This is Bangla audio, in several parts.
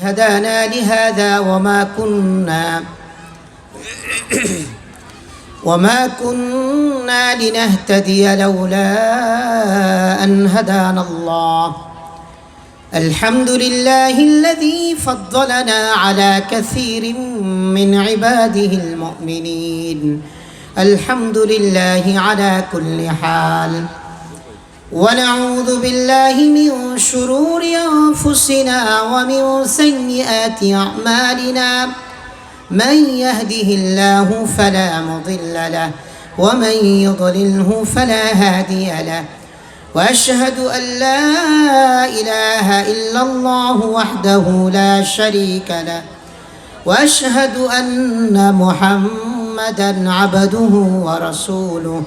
هدانا لهذا وما كنا لنهتدي لولا أن هدانا الله الحمد لله الذي فضلنا على كثير من عباده المؤمنين الحمد لله على كل حال ونعوذ بالله من شرور أنفسنا ومن سيئات أعمالنا من يهده الله فلا مضل له ومن يضلله فلا هادي له وأشهد أن لا إله إلا الله وحده لا شريك له وأشهد أن محمدًا عبده ورسوله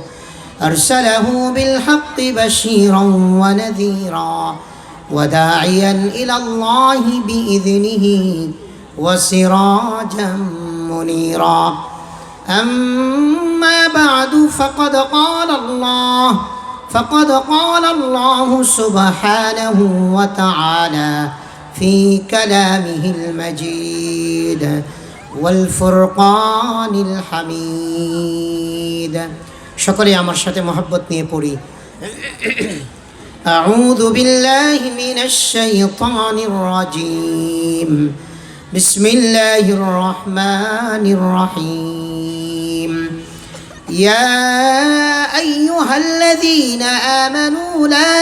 أرسله بالحق بشيرا ونذيرا وداعيا إلى الله بإذنه وسراجا منيرا أما بعد فقد قال الله سبحانه وتعالى في كلامه المجيد والفرقان الحميد সকলে আমার সাথে মহব্বত নিয়ে পড়ি أعوذ بالله من الشيطان الرجيم بسم الله الرحمن الرحيم يا أيها الذين آمنوا لا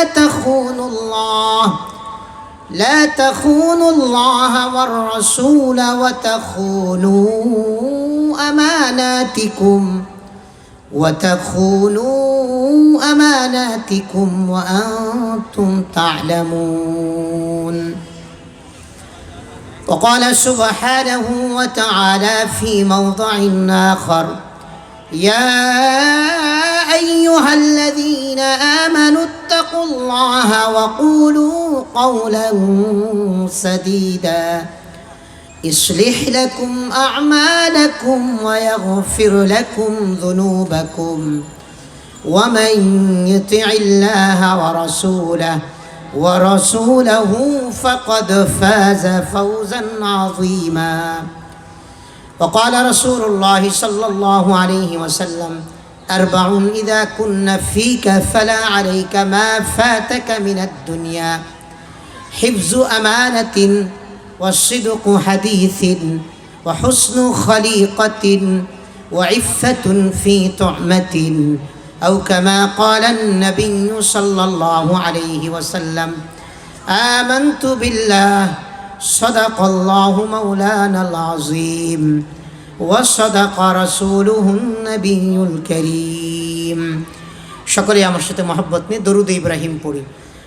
تخونوا الله والرسول وتخونوا أماناتكم وأنتم تعلمون وقال سبحانه وتعالى في موضع آخر يا أيها الذين آمنوا اتقوا الله وقولوا قولا سديدا يصلح لكم أعمالكم ويغفر لكم ذنوبكم ومن يطع الله ورسوله فقد فاز فوزا عظيما وقال رسول الله صلى الله عليه وسلم 4 إذا كن فيك فلا عليك ما فاتك من الدنيا حفظ أمانة والصدق حديث وحسن خليقة وعفة في طعمة أو كما قال النبي صلى الله عليه وسلم آمنت بالله صدق الله مولانا العظيم وصدق رسوله النبي الكريم সকলে আমার সাথে মহব্বত নিয়ে দরুদ ইব্রাহিম পড়ি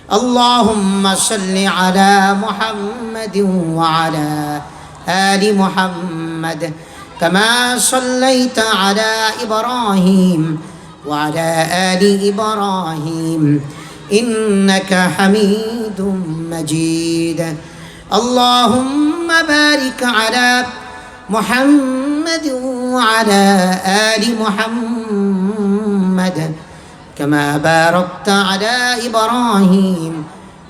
اللهم صل على محمد وعلى آل محمد كما صليت على إبراهيم وعلى آل إبراهيم إنك حميد مجيد اللهم بارك على محمد وعلى آل محمد كما باركت على إبراهيم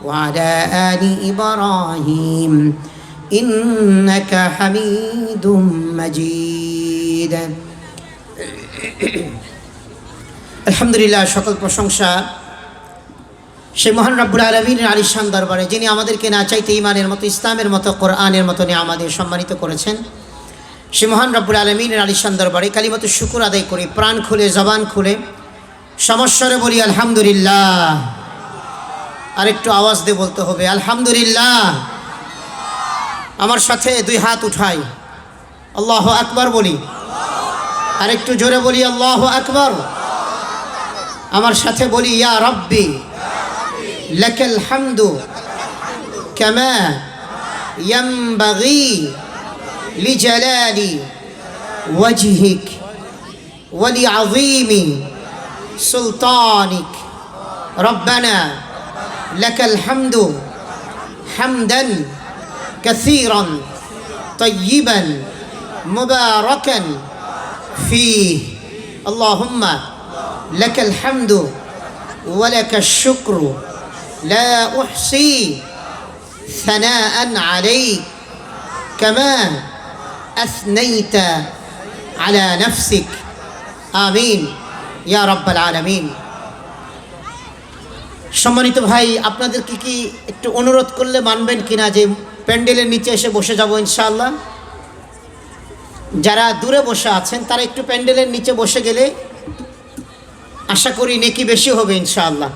وعلى آل إبراهيم إنك حميد مجيد الحمد لله সকল প্রশংসা সেই মহান রব্বুল আলামিনের আলিশান দরবারে যিনি আমাদেরকে না চাইতে ঈমানের মতো ইসলামের মতো কোরআনের মতো আমাদের সম্মানিত করেছেন সেই মহান রব্বুল আলামিনের আলিশান দরবারে কালিমাতুশ শুকর আদায় করি প্রাণ খুলে জবান খুলে সমস্বরে বলি আলহামদুলিল্লাহ আরেকটু আওয়াজ দিয়ে বলতে হবে আলহামদুলিল্লাহ আমার সাথে 2 হাত উঠাই আল্লাহু আকবার বলি আরেকটু জোরে বলি আল্লাহু আকবার আমার সাথে বলি ইয়া রাব্বি লাকাল হামদু কামা ইয়ানবাগি লিজালালি ওয়াজহিক ওয়া লিআযীমি سلطانك ربنا لك الحمد حمدا كثيرا طيبا مباركا فيه اللهم لك الحمد ولك الشكر لا أحصي ثناء عليك কামা আসনাইতা আলা নাফসিক আমিন ইয়া রাব্বাল আলামিন। সম্মানিত ভাই, আপনাদের কি একটু অনুরোধ করলে মানবেন কিনা যে প্যান্ডেলের নিচে এসে বসে যাব ইনশাআল্লাহ? যারা দূরে বসে আছেন তারা একটু প্যান্ডেলের নিচে বসে গেলে আশা করি নেকি বেশি হবে ইনশাআল্লাহ।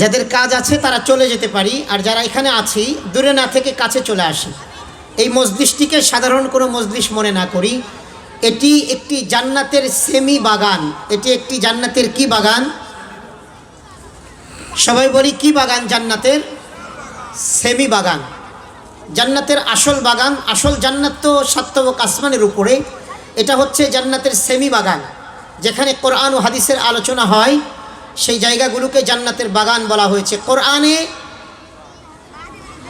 যাদের কাজ আছে তারা চলে যেতে পারি, আর যারা এখানে আছি দূরে না থেকে কাছে চলে আসি। এই মজলিসটিকে সাধারণ কোনো মজলিস মনে না করি, এটি একটি জান্নাতের সেমি বাগান। এটি একটি জান্নাতের কি বাগান? সবাই বলি কি বাগান? জান্নাতের সেমি বাগান। জান্নাতের আসল বাগান, আসল জান্নাত তো সাতবক আসমানের উপরে, এটা হচ্ছে জান্নাতের সেমি বাগান। যেখানে কোরআন ও হাদিসের আলোচনা হয় সেই জায়গাগুলোকে জান্নাতের বাগান বলা হয়েছে কোরআনে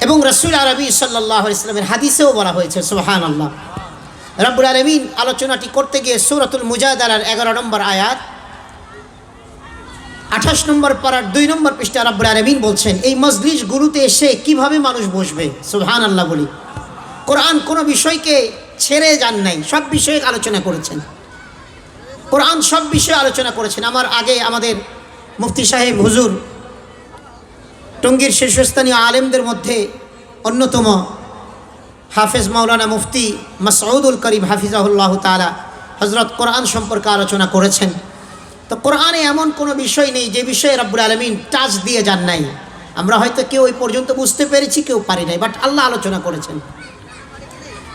এবং রাসূল আরবি সাল্লাল্লাহু আলাইহি ওয়াসাল্লামের হাদিসেও বলা হয়েছে। সুবহানাল্লাহ। রব্বুল আলামিন আলোচনাটি করতে গিয়ে সূরাতুল মুজাদালার 11 নম্বর আয়াত 28 নম্বর পারার 2 নম্বর পৃষ্ঠা রব্বুল আলামিন বলছেন এই মজলিসগুলোতে এসে কিভাবে মানুষ বসবে। সুবহানাল্লাহ বলি। কোরআন কোনো বিষয়কে ছেড়ে যান নাই, সব বিষয়ে আলোচনা করেছেন। কোরআন সব বিষয়ে আলোচনা করেছেন। আমার আগে আমাদের মুফতি সাহেব হুজুর, টঙ্গীর শীর্ষস্থানীয় আলেমদের মধ্যে অন্যতম হাফেজ মাওলানা মুফতি মাসউদুল করিম হাফিজাহুল্লাহ তাআলা হযরত কোরআন সম্পর্কে আলোচনা করেছেন। তো কোরআনে এমন কোনো বিষয় নেই যে বিষয়ে রব্বুল আলামিন টাচ দিয়ে যান নাই। আমরা হয়তো কেউ ওই পর্যন্ত বুঝতে পেরেছি, কেউ পারি নাই, বাট আল্লাহ আলোচনা করেছেন।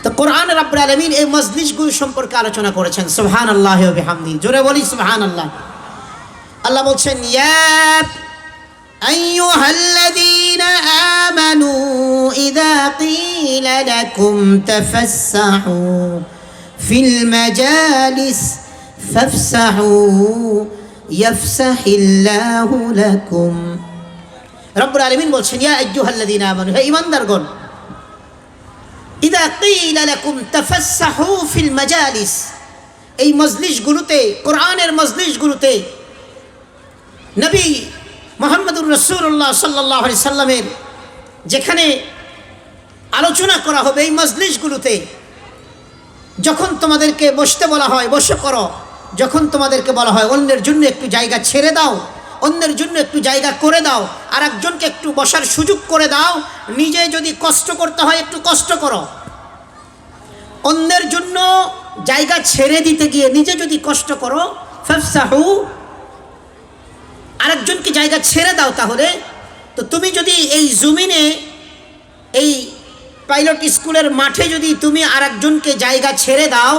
তো কোরআনে রব্বুল আলামিন এই মজলিসগুলো সম্পর্কে আলোচনা করেছেন। সুবহানাল্লাহি ওয়া বিহামদিহি। জোরে বলি সুবহানাল্লাহ। আল্লাহ বলছেন ইয়া আইয়ুহাল্লাযীনা আমানু ইযা ক্বিলা লাকুম তাফাসসাহু ফিল মাজালিস ফাফসাহু ইয়াফসাহিল্লাহু লাকুম। রব্বুল আলামিন বলছেন ইয়া আইয়ুহাল্লাযীনা আমানু, হে ঈমানদারগণ, ইযা ক্বিলা লাকুম তাফাসসাহু ফিল মাজালিস, এই মজলিসগুলোতে, কোরআনের মজলিসগুলোতে নবী মুহাম্মদুর রাসূলুল্লাহ সাল্লাল্লাহু আলাইহি সাল্লামের যেখানে আলোচনা করা হবে এই মজলিসগুলোতে যখন তোমাদেরকে বসতে বলা হয় বসে করো, যখন তোমাদেরকে বলা হয় অন্যের জন্য একটু জায়গা ছেড়ে দাও, অন্যের জন্য একটু জায়গা করে দাও, আর একজনকে একটু বসার সুযোগ করে দাও, নিজে যদি কষ্ট করতে হয় একটু কষ্ট করো। অন্যের জন্য জায়গা ছেড়ে দিতে গিয়ে নিজে যদি কষ্ট করো, ফাফসাহু, আরেকজনকে জায়গা ছেড়ে দাও, তাহলে তো তুমি যদি এই জমিনে এই পাইলট স্কুলের মাঠে যদি তুমি আরেকজনকে জায়গা ছেড়ে দাও,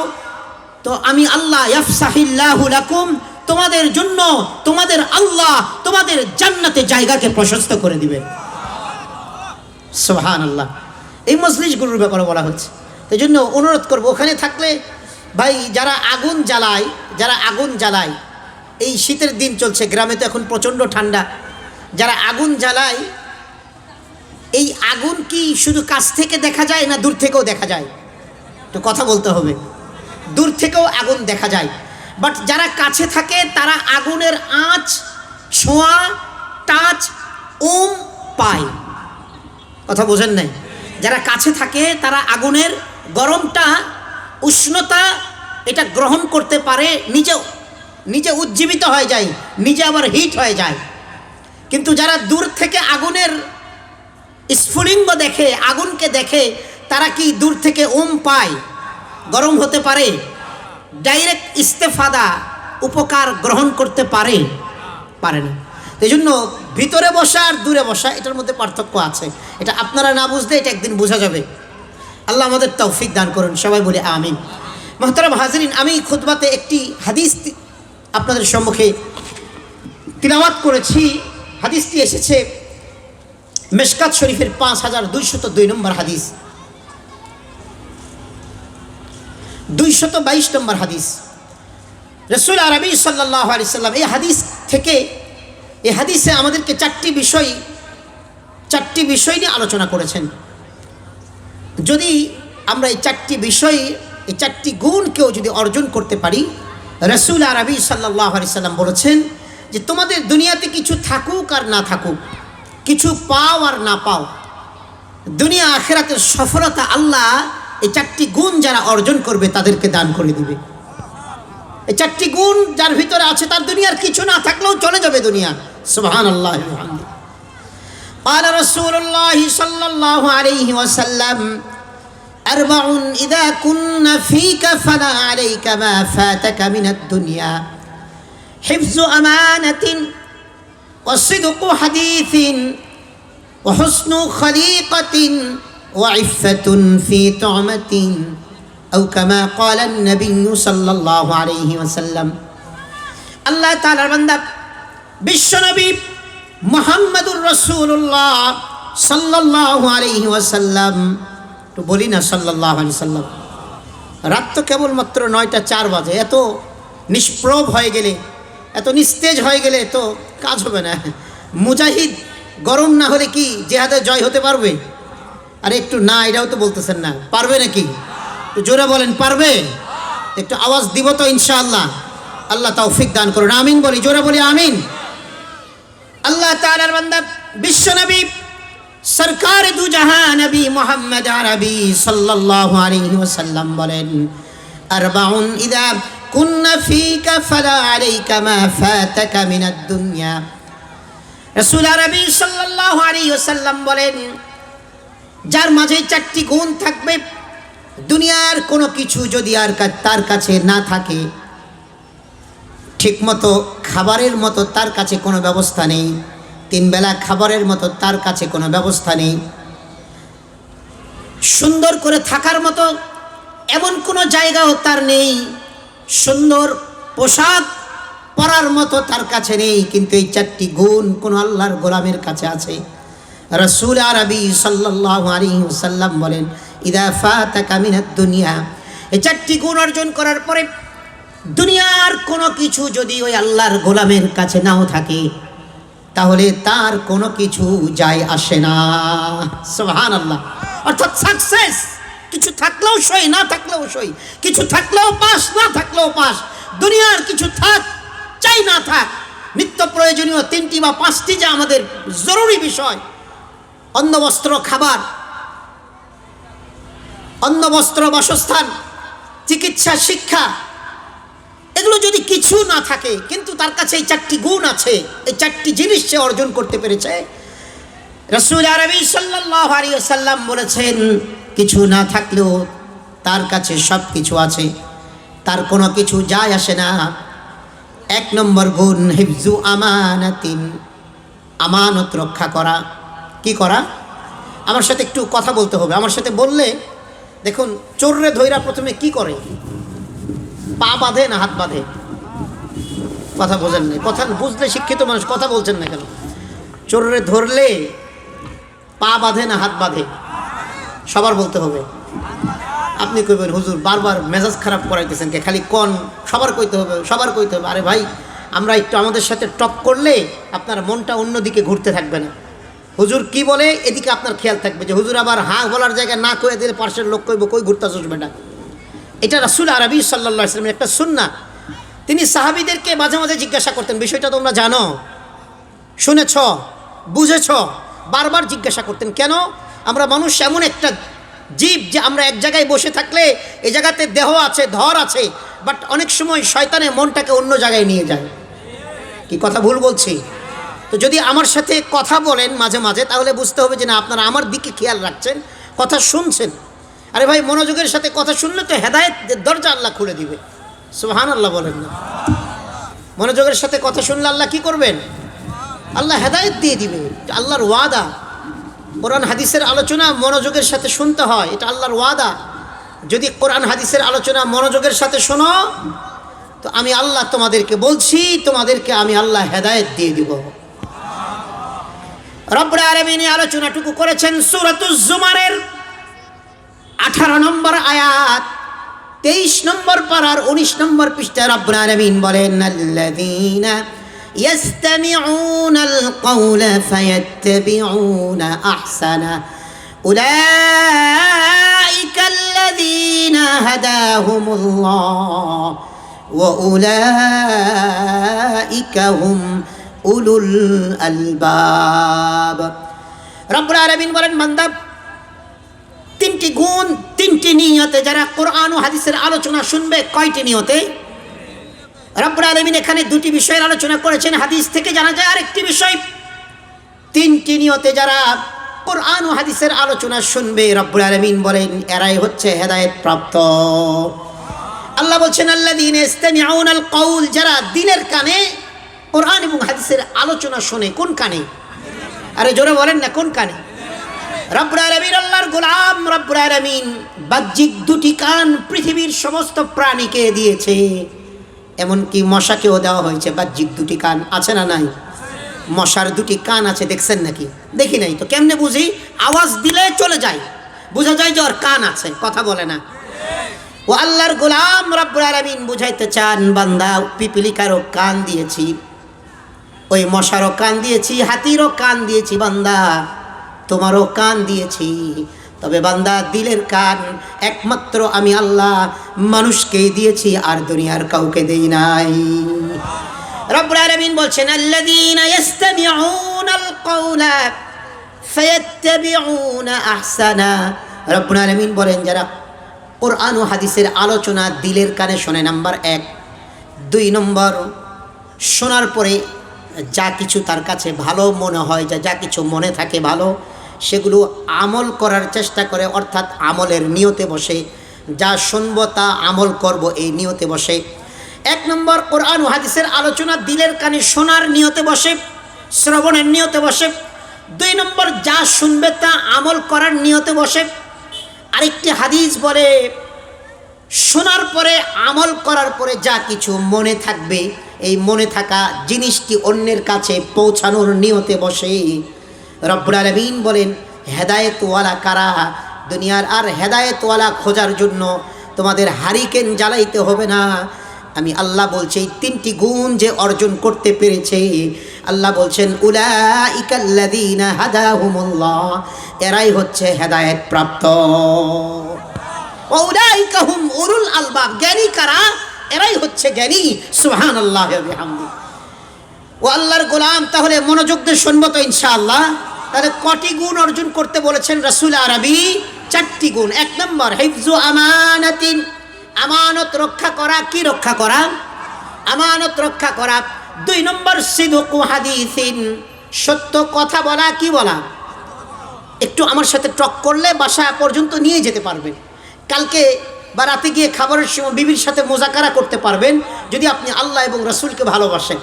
তো আমি আল্লাহ ইয়াফসাহিল্লাহু লাকুম, তোমাদের জন্য তোমাদের আল্লাহ তোমাদের জান্নাতে জায়গাকে প্রশস্ত করে দিবেন। সুবহানাল্লাহ। এই মজলিসগুলোর ব্যাপারে বলা হচ্ছে। এই জন্য অনুরোধ করবো ওখানে থাকলে ভাই, যারা আগুন জ্বালায়, এই শীতের দিন চলছে, গ্রামে তো এখন প্রচণ্ড ঠান্ডা, যারা আগুন জ্বালায়, এই আগুন কি শুধু কাছ থেকে দেখা যায় না দূর থেকেও দেখা যায়? তো কথা বলতে হবে। দূর থেকেও আগুন দেখা যায়, বাট যারা কাছে থাকে তারা আগুনের আঁচ, ছোঁয়া, টাচ, পায়। কথা বোঝেন নাই? যারা কাছে থাকে তারা আগুনের গরমটা, উষ্ণতা এটা গ্রহণ করতে পারে, নিজে উজ্জীবিত হয়ে যায়, নিজে আবার হিট হয়ে যায়। কিন্তু যারা দূর থেকে আগুনের স্ফুলিঙ্গ দেখে, আগুনকে দেখে, তারা কি দূর থেকে পায়, গরম হতে পারে, ডাইরেক্ট ইস্তেফাদা, উপকার গ্রহণ করতে পারে না। এই জন্য ভিতরে বসা আর দূরে বসা এটার মধ্যে পার্থক্য আছে। এটা আপনারা না বুঝলে এটা একদিন বোঝা যাবে। আল্লাহ আমাদের তৌফিক দান করুন, সবাই বলি আমিন। মুহতারাম হাজিরিন, আমি খুতবাতে একটি হাদিস আপনাদের সম্মুখে তিলাওয়াত করেছি। হাদিসটি এসেছে মিশকাত শরীফের 5202 নম্বর হাদিস, 222 নম্বর হাদিস। রাসূল আরবি সাল্লাল্লাহু আলাইহি সাল্লাম এই হাদিস থেকে, এই হাদিসে আমাদেরকে চারটি বিষয় নিয়ে আলোচনা করেছেন। যদি আমরা এই চারটি বিষয়, এই চারটি গুণ কেউ যদি অর্জন করতে পারি, রাসূল আরবি সাল্লাল্লাহু আলাইহি সাল্লাম বলেছেন যে তোমাদের দুনিয়াতে কিছু থাকুক আর না থাকুক, কিছু পাও আর না পাও, দুনিয়া আখিরাতের সফলতা আল্লাহ এই চারটি গুণ যারা অর্জন করবে তাদেরকে দান করে দিবে। এই চারটি গুণ যার ভিতরে আছে তার দুনিয়ার কিছু না থাকলেও চলে যাবে দুনিয়া। সুবহানাল্লাহ ওয়া বিহামদিহি। قال رسول الله صلى الله عليه وسلم أربع إذا كن فيك فلا عليك ما فاتك من الدنيا حفظ أمانة وصدق حديث وحسن خليقة وعفة في طعمة أو كما قال النبي صلى الله عليه وسلم الله تعالى بندہ বিশ্ব নবী মুহাম্মদুর রাসূলুল্লাহ সাল্লাল্লাহু আলাইহি ওয়াসাল্লাম, তো বলি না সাল্লাল্লাহু আলাইহি ওয়াসাল্লাম। রাত তো কেবলমাত্র 9টা 4 বাজে, এত নিষ্প্রভ হয়ে গেলে, এত নিস্তেজ হয়ে গেলে তো কাজ হবে না। মুজাহিদ গরম না হলে কি জিহাদে জয় হতে পারবে? আরে একটু না, এটাও তো বলতেছেন না, পারবে নাকি? তো জোরে বলেন পারবে? একটু আওয়াজ দিব তো ইনশাআল্লাহ। আল্লাহ তৌফিক দান করুন, আমিন বলি, জোরে বলি আমিন। আল্লাহ তাআলার বান্দা বিশ্ব নবী সরকার দু জাহান নবী মুহাম্মদ আরবি সাল্লাল্লাহু আলাইহি ওয়াসাল্লাম বলেন, আরবাউন ইযা কুন্না ফীকা ফালা আলাইকা মা ফাতাকা মিনাদ দুনিয়া। রাসূল আরবি সাল্লাল্লাহু আলাইহি ওয়াসাল্লাম বলেন, যার মাঝে চারটি গুণ থাকবে, দুনিয়ার কোনো কিছু যদি আর তার কাছে না থাকে, ঠিকমতো খাবারের মতো তার কাছে কোনো ব্যবস্থা নেই, 3 বেলা খাবারের মতো তার কাছে কোনো ব্যবস্থা নেই, সুন্দর করে থাকার মতো এমন কোনো জায়গাও তার নেই, সুন্দর পোশাক পরার মতো তার কাছে নেই, কিন্তু এই চারটি গুণ কোন আল্লাহর গোলামের কাছে আছে। রাসূল আরবি সাল্লাল্লাহু আলাইহি ওয়াসাল্লাম বলেন, ইদা ফাতাকা মিনাদ দুনিয়া, এই চারটি গুণ অর্জন করার পরে দুনিয়ার কোনো কিছু যদি ওই আল্লাহর গোলামের কাছে নাও থাকে, তাহলে তার কোনো কিছু যায় আসে না। সুবহানাল্লাহ। অর্থাৎ সাকসেস, কিছু থাকলেও সই, না থাকলেও সই, কিছু থাকলেও পাস, না থাকলেও পাস। দুনিয়ার কিছু থাক চাই না থাক, নিত্য প্রয়োজনীয় 3টি বা 5টি যে আমাদের জরুরি বিষয়, অন্ন বস্ত্র খাবার, অন্ন বস্ত্র বাসস্থান, চিকিৎসা শিক্ষা, এগুলো যদি কিছু না থাকে কিন্তু তার কাছে এই চারটি গুণ আছে, এই চারটি জিনিস সে অর্জন করতে পেরেছে, রাসূল আরবি সাল্লাল্লাহু আলাইহি ওয়াসাল্লাম বলেছেন, কিছু না থাকলেও তার কাছে সব কিছু আছে, তার কোনো কিছু যায় আসে না। 1 নম্বর গুণ হিফজু আমানাতিন, আমানত রক্ষা করা। কি করা? আমার সাথে একটু কথা বলতে হবে, আমার সাথে বললে দেখুন, চোররে ধইরা প্রথমে কি করে? পা বাঁধে না হাত বাঁধে? কথা বোঝেন না, কথা বুঝলে শিক্ষিত মানুষ, কথা বলছেন না কেন? চোররে ধরলে পা বাঁধে না হাত বাঁধে? সবার বলতে হবে। আপনি কইবেন হুজুর বারবার মেজাজ খারাপ করাইতেছেন কে, খালি কোন সবার কইতে হবে, সবার কইতে হবে। আরে ভাই, আমরা একটু আমাদের সাথে টক করলে আপনার মনটা অন্যদিকে ঘুরতে থাকবে না। হুজুর কি বলে এদিকে আপনার খেয়াল থাকবে, যে হুজুর আবার হ্যাঁ বলার জায়গায় না কয়ে দিলে পাশের লোক কইব কই ঘুরতাছস বেটা। এটা রাসূল আরবি সাল্লাল্লাহু আলাইহি ওয়াসাল্লামের একটা সুন্নাহ। তিনি সাহাবীদেরকে মাঝে মাঝে জিজ্ঞাসা করতেন, বিষয়টা তোমরা জানো, শুনেছ, বুঝেছ, বারবার জিজ্ঞাসা করতেন। কেন? আমরা মানুষ এমন একটা জীব যে আমরা এক জায়গায় বসে থাকলে এই জায়গাতে দেহ আছে, ধর আছে, বাট অনেক সময় শয়তানে মনটাকে অন্য জায়গায় নিয়ে যায়। কি কথা ভুল বলছি? তো যদি আমার সাথে কথা বলেন মাঝে মাঝে, তাহলে বুঝতে হবে যে না, আপনারা আমার দিকে খেয়াল রাখছেন, কথা শুনছেন। আরে ভাই, মনোযোগের সাথে কথা শুনলে তো হেদায়েতের দরজা আল্লাহ খুলে দিবে। সুবহানাল্লাহ বলেন না? মনোযোগের সাথে কথা শুনলে আল্লাহ কি করবেন? আল্লাহ হেদায়েত দিয়ে দিবে। আল্লাহর ওয়াদা। কোরআন হাদিসের আলোচনা মনোযোগের সাথে শুনতে হয়, এটা আল্লাহর ওয়াদা। যদি কোরআন হাদিসের আলোচনা মনোযোগের সাথে শোনো, তো আমি আল্লাহ তোমাদেরকে বলছি, তোমাদেরকে আমি আল্লাহ হেদায়েত দিয়ে দিব। রব্বুল আলামিন আলোচনাটুকু করেছেন সূরাতুজ জুমারের 18 নম্বর আয়াত, 23 নম্বর পারার 19 নম্বর পৃষ্ঠায় রব্বুল আলামিন বলেন, আল্লাযীনা ইয়াসতামিউনাল কাওলা ফায়াত্তাবিউনা আহসানা উলাইকাল্লাযীনা হাদাহুমুল্লাহ ওয়া উলাইকা হুম উলুল আলবাব। রব্বুল আলামিন বলেন, বান্দা তিনটি গুণ, তিনটি নিয়তে যারা কোরআন ও হাদিসের আলোচনা শুনবে। কয়টি নিয়তে? রব্বুল আলামিন এখানে দুটি বিষয়ের আলোচনা করেছেন। হাদিস থেকে জানা যায় আরেকটি বিষয়। তিনটি নিয়তে যারা কোরআন ও হাদিসের আলোচনা শুনবে, রব্বুল আলামিন বলেন এরাই হচ্ছে হেদায়েত প্রাপ্ত। আল্লাহ বলছেন আল্লাযীনা ইসতামিউনাল কাউল, যারা দিলের কানে কোরআন এবং হাদিসের আলোচনা শোনে। কোন কানে? আরে জোরে বলেন না, কোন কানে? রব্বুল আলামিন আল্লাহর গোলাম রব্বুল আলামিন বাহ্যিক দুটি কান পৃথিবীর সমস্ত প্রাণীকে দিয়েছে, এমনকি মশাকেও দেওয়া হয়েছে বাহ্যিক দুটি কান। আছে না নাই? মশার দুটি কান আছে, দেখছেন নাকি? দেখি নাই তো। কেমনে বুঝি? আওয়াজ দিলে চলে যায়, বোঝা যায় যে ওর কান আছে, কথা বলে না। ও আল্লাহর গোলাম রব্বুল আলামিন বুঝাইতে চান, বান্দা পিপিলিকারও কান দিয়েছি, ওই মশারও কান দিয়েছি, হাতিরও কান দিয়েছি, বান্দা তোমারও কান দিয়েছি। তবে বান্দা দিলের কান একমাত্র আমি আল্লাহ মানুষকেই দিয়েছি, আর দুনিয়ার কাউকে দেই নাই। রব্বুল আলামিন বলছেন আল্লাযীনা ইসতামিউনাল কাওলা ফায়াত্তাবিউনা আহসানা। রব্বুল আলামিন বলেন যারা কোরআন ও হাদিসের আলোচনা দিলের কানে শোনে, নাম্বার 1। 2 নম্বর, শোনার পরে যা কিছু তার কাছে ভালো মনে হয়, যা কিছু মনে থাকে ভালো, সেগুলো আমল করার চেষ্টা করে, অর্থাৎ আমলের নিয়তে বসে। যা শুনবো তা আমল করব, এই নিয়তে বসে। 1 নম্বর, কোরআন ও হাদিসের আলোচনা দিলের কানে শোনার নিয়তে বসে, শ্রবণের নিয়তে বসে। 2 নম্বর, যা শুনবে তা আমল করার নিয়তে বসে। আরেকটি হাদিস বলে শোনার পরে আমল করার পরে যা কিছু মনে থাকবে, এই মনে থাকা জিনিসটি অন্যের কাছে পৌঁছানোর নিয়তে বসে। রব্বুল আলামিন বলেন হেদায়েতওয়ালা কারা? দুনিয়ার আর হেদায়েতওয়ালা খোঁজার জন্য তোমাদের হারিকেন জ্বালাইতে হবে না। আমি আল্লাহ বলছি এই 3টি গুণ যে অর্জন করতে পেরেছে, আল্লাহ বলছেন উলাইকাল্লাযীনা হাদাহুমুল্লাহ, এরাই হচ্ছে হেদায়েত প্রাপ্ত। উলাইকা হুম উলুল আলবাব, জ্ঞানী কারা? এরাই হচ্ছে জ্ঞানী। সুবহানাল্লাহি ওয়া বিহামদিহি। ও আল্লাহর গোলাম, তাহলে মনোযোগ দিয়ে শুনবো তো ইনশাআল্লাহ। তাহলে কটি গুণ অর্জন করতে বলেছেন রাসূল আরবি? 4টি গুণ। 1 নম্বর হিফজু আমানাতিন, আমানত রক্ষা করা। কি রক্ষা করা? আমানত রক্ষা করা। 2 নম্বর সিদকু হাদিসিন, সত্য কথা বলা। কি বলা? একটু আমার সাথে টক করলে বাসা পর্যন্ত নিয়ে যেতে পারবেন। কালকে বা রাতে গিয়ে খাবারের সময় বিবির সাথে মোজাকারা করতে পারবেন, যদি আপনি আল্লাহ এবং রাসূলকে ভালোবাসেন।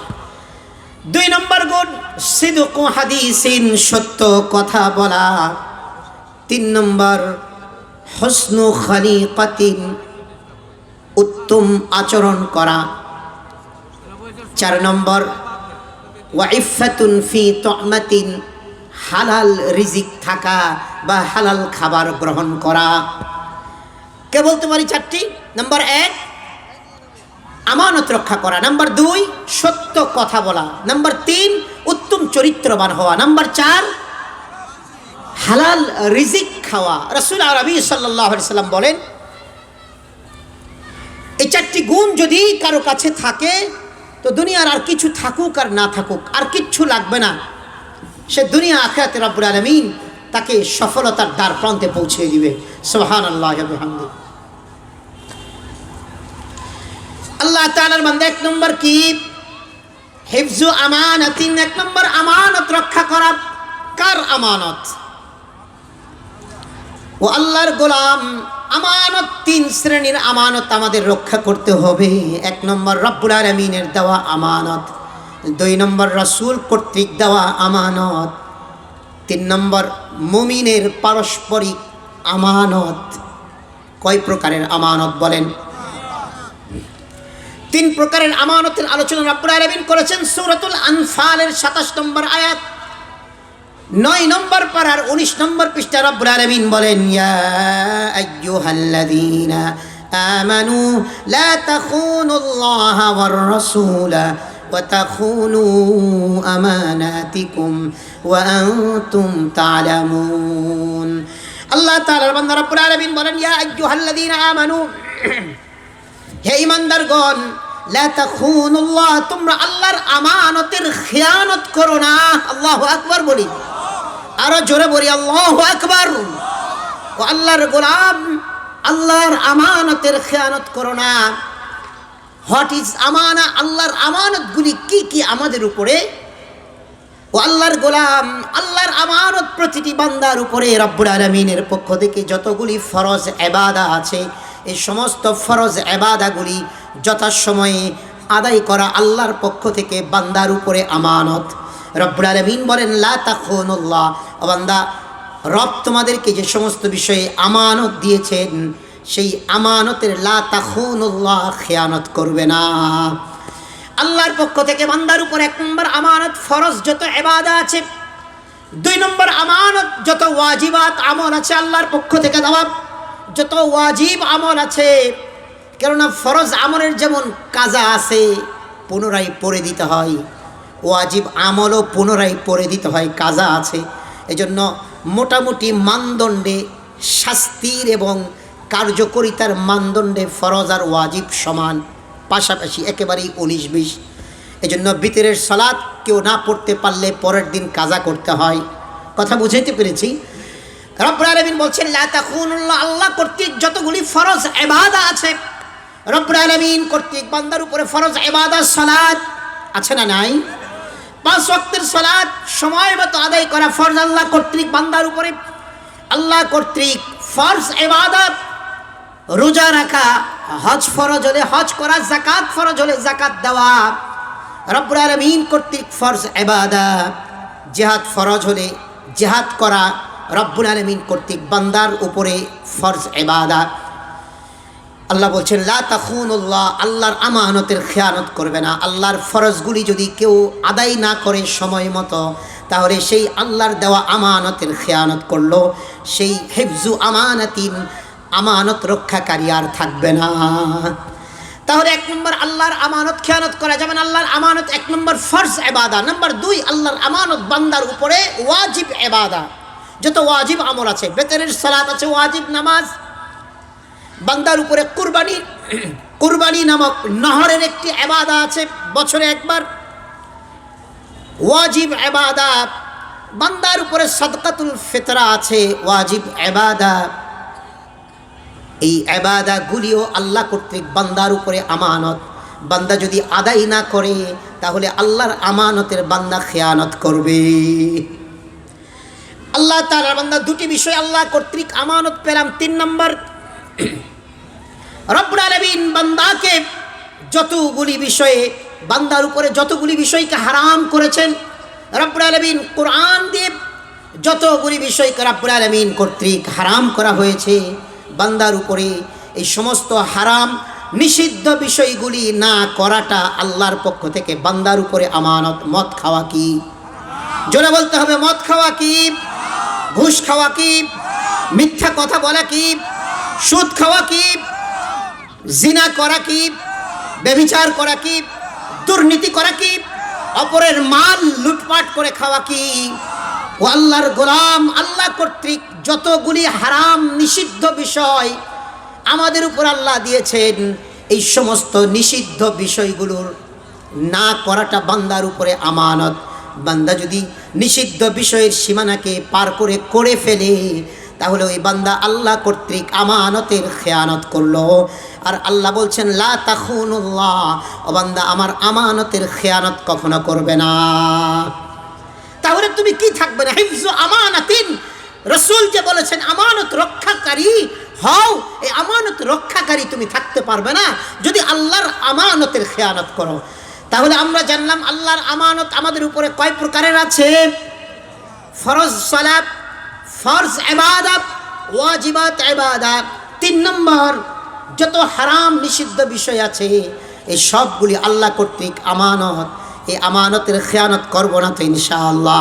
2 নম্বর গুণ সিদকু হাদিসিন, সত্য কথা বলা। 3 নম্বর হুসনু খালিকাতিন, উত্তম আচরণ করা। 4 নম্বর ওয়া ইফফাতুন ফি তু'মাতিন, হালাল রিজিক থাকা বা হালাল খাবার গ্রহণ করা। কে বলতে পারি 4টি? নাম্বার 1 আমানত রক্ষা করা, নাম্বার 2 সত্য কথা বলা, নাম্বার 3 উত্তম চরিত্রবান হওয়া, নাম্বার 4 হালাল রিজিক খাওয়া। রাসূল আরবি সাল্লাল্লাহু আলাইহি সাল্লাম বলেন এই 4টি গুণ যদি কারো কাছে থাকে তো দুনিয়ার আর কিছু থাকুক আর না থাকুক আর কিচ্ছু লাগবে না। সে দুনিয়া আখিরাতে রব্বুল আলামিন তাকে সফলতার দ্বার প্রান্তে পৌঁছে দিবে। সুবহানাল্লাহি ওয়া বিহামদিহি। আল্লাহ তাআলার বান্দা 1 নম্বর কি? হিফজু আমানাতিন। 1 নম্বর আমানত রক্ষা করা। কার আমানত? ও আল্লাহর গোলাম। আমানত 3 শ্রেণীর আমানত আমাদের রক্ষা করতে হবে। 1 নম্বর রব্বুল আলামিনের দেওয়া আমানত, 2 নম্বর রাসূল কর্তৃক দেওয়া আমানত, 3 নম্বর মুমিনের পারস্পরিক আমানত। কয় প্রকারের আমানত বলেন? 3 প্রকারের আমানতের আলোচনা রব্বুল আলামিন করেছেন সূরাতুল আনফালের 27 নম্বর আয়াত। 9 নম্বর পারার 19 নম্বর পৃষ্ঠা রব্বুল আলামিন বলেন ইয়া আইয়ুহাল্লাযীনা আমানু লা তাখুনুল্লাহা ওয়ার রাসূলা ওয়া তাখুনু আমানাতিকুম ওয়া আনতুম তা'লামুন। আল্লাহ তাআলার বান্দা রব্বুল আলামিন বলেন ইয়া আইয়ুহাল্লাযীনা আমানু, হে ঈমানদারগণ, লা তাখুনুল্লাহ, তোমরা আল্লাহর আমানতের খিয়ানত করো না। আল্লাহু আকবার বলি, আরো জোরে বলি আল্লাহু আকবার। ও আল্লাহর গোলাম, আল্লাহর আমানতের খেয়ানত করো না। হোয়াট ইজ আমানা? আল্লাহর আমানতগুলি কি কি আমাদের উপরে? ও আল্লাহর গোলাম, আল্লাহর আমানত প্রতিটি বান্দার উপরে রব্বুল আলামিনের পক্ষ থেকে যতগুলি ফরজ ইবাদা আছে, এই সমস্ত ফরজ ইবাদাগুলি যথাসময়ে আদায় করা আল্লাহর পক্ষ থেকে বান্দার উপরে আমানত। রব্বুল আলামিন বলেন, লা তাখুনুল্লাহ, ও বান্দা, রব তোমাদেরকে যে সমস্ত বিষয়ে আমানত দিয়েছেন, সেই আমানতের লা তাখুনুল্লাহ, খেয়ানত করবে না। আল্লাহর পক্ষ থেকে বান্দার উপর 1 নম্বর আমানত ফরজ যত ইবাদা আছে, 2 নম্বর আমানত যত ওয়াজিবাত আমল আছে আল্লাহর পক্ষ থেকে দেওয়া যত ওয়াজিব আমল আছে। কেননা ফরজ আমলের যেমন কাজা আছে, পুনরায় পড়ে দিতে হয়, ওয়াজিব আমলও পুনরায় পড়ে দিতে হয়, কাজা আছে। এজন্য মোটামুটি মানদণ্ডে, শাস্তির এবং কার্যকরিতার মানদণ্ডে ফরজ আর ওয়াজিব সমান, পাশাপাশি একেবারেই 19-20। এজন্য বিতরের সালাত কেউ না পড়তে পারলে পরের দিন কাজা করতে হয়। কথা বুঝাইতে পেরেছি? রব্বুল আলামিন বলছেন, লা তাখুনুল্লাহ, আল্লাহ কর্তৃক যতগুলি ফরজ ইবাদা আছে, রব্বুল আলামিন কর্তৃক বান্দার উপরে ফরজ ইবাদত সালাত আছে না নাই? 5 ওয়াক্তের সালাত সময় মতো আদায় করা ফরজ আল্লাহ কর্তৃক বান্দার উপরে। আল্লাহ কর্তৃক ফরজ ইবাদত, রোজা রাখা, হজ ফরজ হলে হজ করা, যাকাত ফরজ হলে যাকাত দেওয়া রব্বুল আলামিন কর্তৃক ফরজ ইবাদত। জিহাদ ফরজ হলে জিহাদ করা রব্বুল আলামিন কর্তৃক বান্দার উপরে ফরজ ইবাদত। আল্লাহ বলছেন, লা তাখুনুল্লাহ, আল্লাহর আমানতের খেয়ানত করবে না। আল্লাহর ফরজগুলি যদি কেউ আদায় না করে সময় মতো, তাহলে সেই আল্লাহর দেওয়া আমানতের খেয়ানত করলো, সেই হিফজু আমানাতিন, আমানত রক্ষাকারী আর থাকবে না। তাহলে 1 নম্বর আল্লাহর আমানত খেয়ানত করা যাবে না। আল্লাহর আমানত 1 নম্বর ফরজ ইবাদত। নম্বর 2, আল্লাহর আমানত বান্দার উপরে ওয়াজিব ইবাদত, যত ওয়াজিব আমল আছে। বেতনের সালাত আছে, ওয়াজিব নামাজ। বান্দার উপরে কুরবানি নামক নহরের একটি ইবাদত আছে, বছরে একবার, ওয়াজিব ইবাদত। বান্দার উপরে সাদকাতুল ফিতরা আছে, ওয়াজিব ইবাদত। এই ইবাদতগুলিও আল্লাহ কর্তৃক বান্দার উপরে আমানত। বান্দা যদি আদায় না করে, তাহলে আল্লাহর আমানতের বান্দা খেয়ানত করবে। আল্লাহ তাআলার বান্দা 2টি বিষয় আল্লাহ কর্তৃক আমানত পেলাম। 3 নম্বর, রব্বুল আলামিন বান্দাকে যতগুলি বিষয়ে, বান্দার উপরে যতগুলি বিষয়কে হারাম করেছেন, রব্বুল আলামিন কোরআন দিয়ে যতগুলি বিষয়কে রব্বুল আলামিন কর্তৃক হারাম করা হয়েছে বান্দার উপরে, এই সমস্ত হারাম নিষিদ্ধ বিষয়গুলি না করাটা আল্লাহর পক্ষ থেকে বান্দার উপরে আমানত। মদ খাওয়া কি? জোরে বলতে হবে। মদ খাওয়া কি? ঘুষ খাওয়া কি? মিথ্যা কথা বলা কি? সুদ খাওয়া কি? জিনা করা কি? ব্যভিচার করা কি? দুর্নীতি করা কি? অপরের মাল লুটপাট করে খাওয়া কি? ও আল্লাহর গোলাম, আল্লাহ কর্তৃক যতগুলি হারাম নিষিদ্ধ বিষয় আমাদের উপর আল্লাহ দিয়েছেন, এই সমস্ত নিষিদ্ধ বিষয়গুলোর না করাটা বান্দার উপরে আমানত। বান্দা যদি নিষিদ্ধ বিষয়ের সীমানাকে পার করে ফেলে, তাহলে ওই বান্দা আল্লাহ কর্তৃক আমানতের খেয়ানত করলো। আর আল্লাহ বলছেন, লা তাখুনুল্লাহ, ও বান্দা, আমার আমানতের খেয়ানত কখনো করবে না। তাহলে তুমি কি থাকবে না? হিফজু আমানাতিন, রাসূল যে বলেছেন আমানত রক্ষাকারী হও, এই আমানত রক্ষাকারী তুমি থাকতে পারবে না যদি আল্লাহর আমানতের খেয়ানত করো। তাহলে আমরা জানলাম আল্লাহর আমানত আমাদের উপরে কয় প্রকারের আছে? ফরজ সালাত, ফরজ ইবাদত, ওয়াজিবাত ইবাদত। 3 নম্বর, যত হারাম নিষিদ্ধ বিষয় আছে এই সবগুলি আল্লাহ কর্তৃক আমানত। এই আমানতের খেয়ানত করব না তো ইনশাআল্লাহ।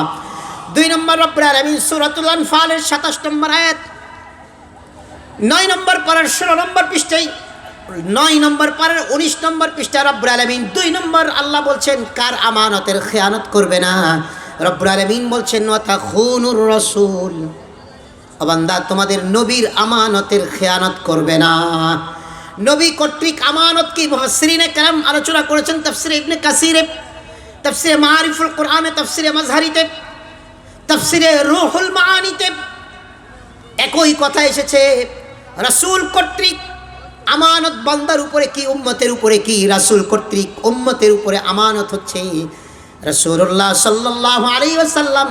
2 নম্বর, রব্বুল আলামিন সূরাতুল আনফালের 27 নম্বর আয়াত, 9 নম্বর পারার 16 নম্বর পৃষ্ঠায়, 9 নম্বর পারার 19 নম্বর পৃষ্ঠা রব্বুল আলামিন 2 নম্বর আল্লাহ বলছেন কার আমানতের খেয়ানত করবে না। রব্বুল আলামিন বলছেন, ওয়া তাখুনুর রাসূল, ও বান্দা, তোমাদের নবীর আমানতের খেয়ানত করবে না। নবী কর্তৃক আমানত কি মুফাসসিরিনে কেরাম আলোচনা করেছেন। তাফসীরে ইবনে কাসিরে, তাফসীরে মারিফুল কোরআনে, তাফসীরে মাজহারিতে, তাফসীরে রুহুল মাআনিতে একই কথা এসেছে রাসূল কর্তৃক আমানত বান্দার উপরে কি উম্মতের উপরে কি, রাসূল কর্তৃক উম্মতের উপরে আমানত হচ্ছে রাসূলুল্লাহ সাল্লাল্লাহু আলাইহি ওয়াসাল্লাম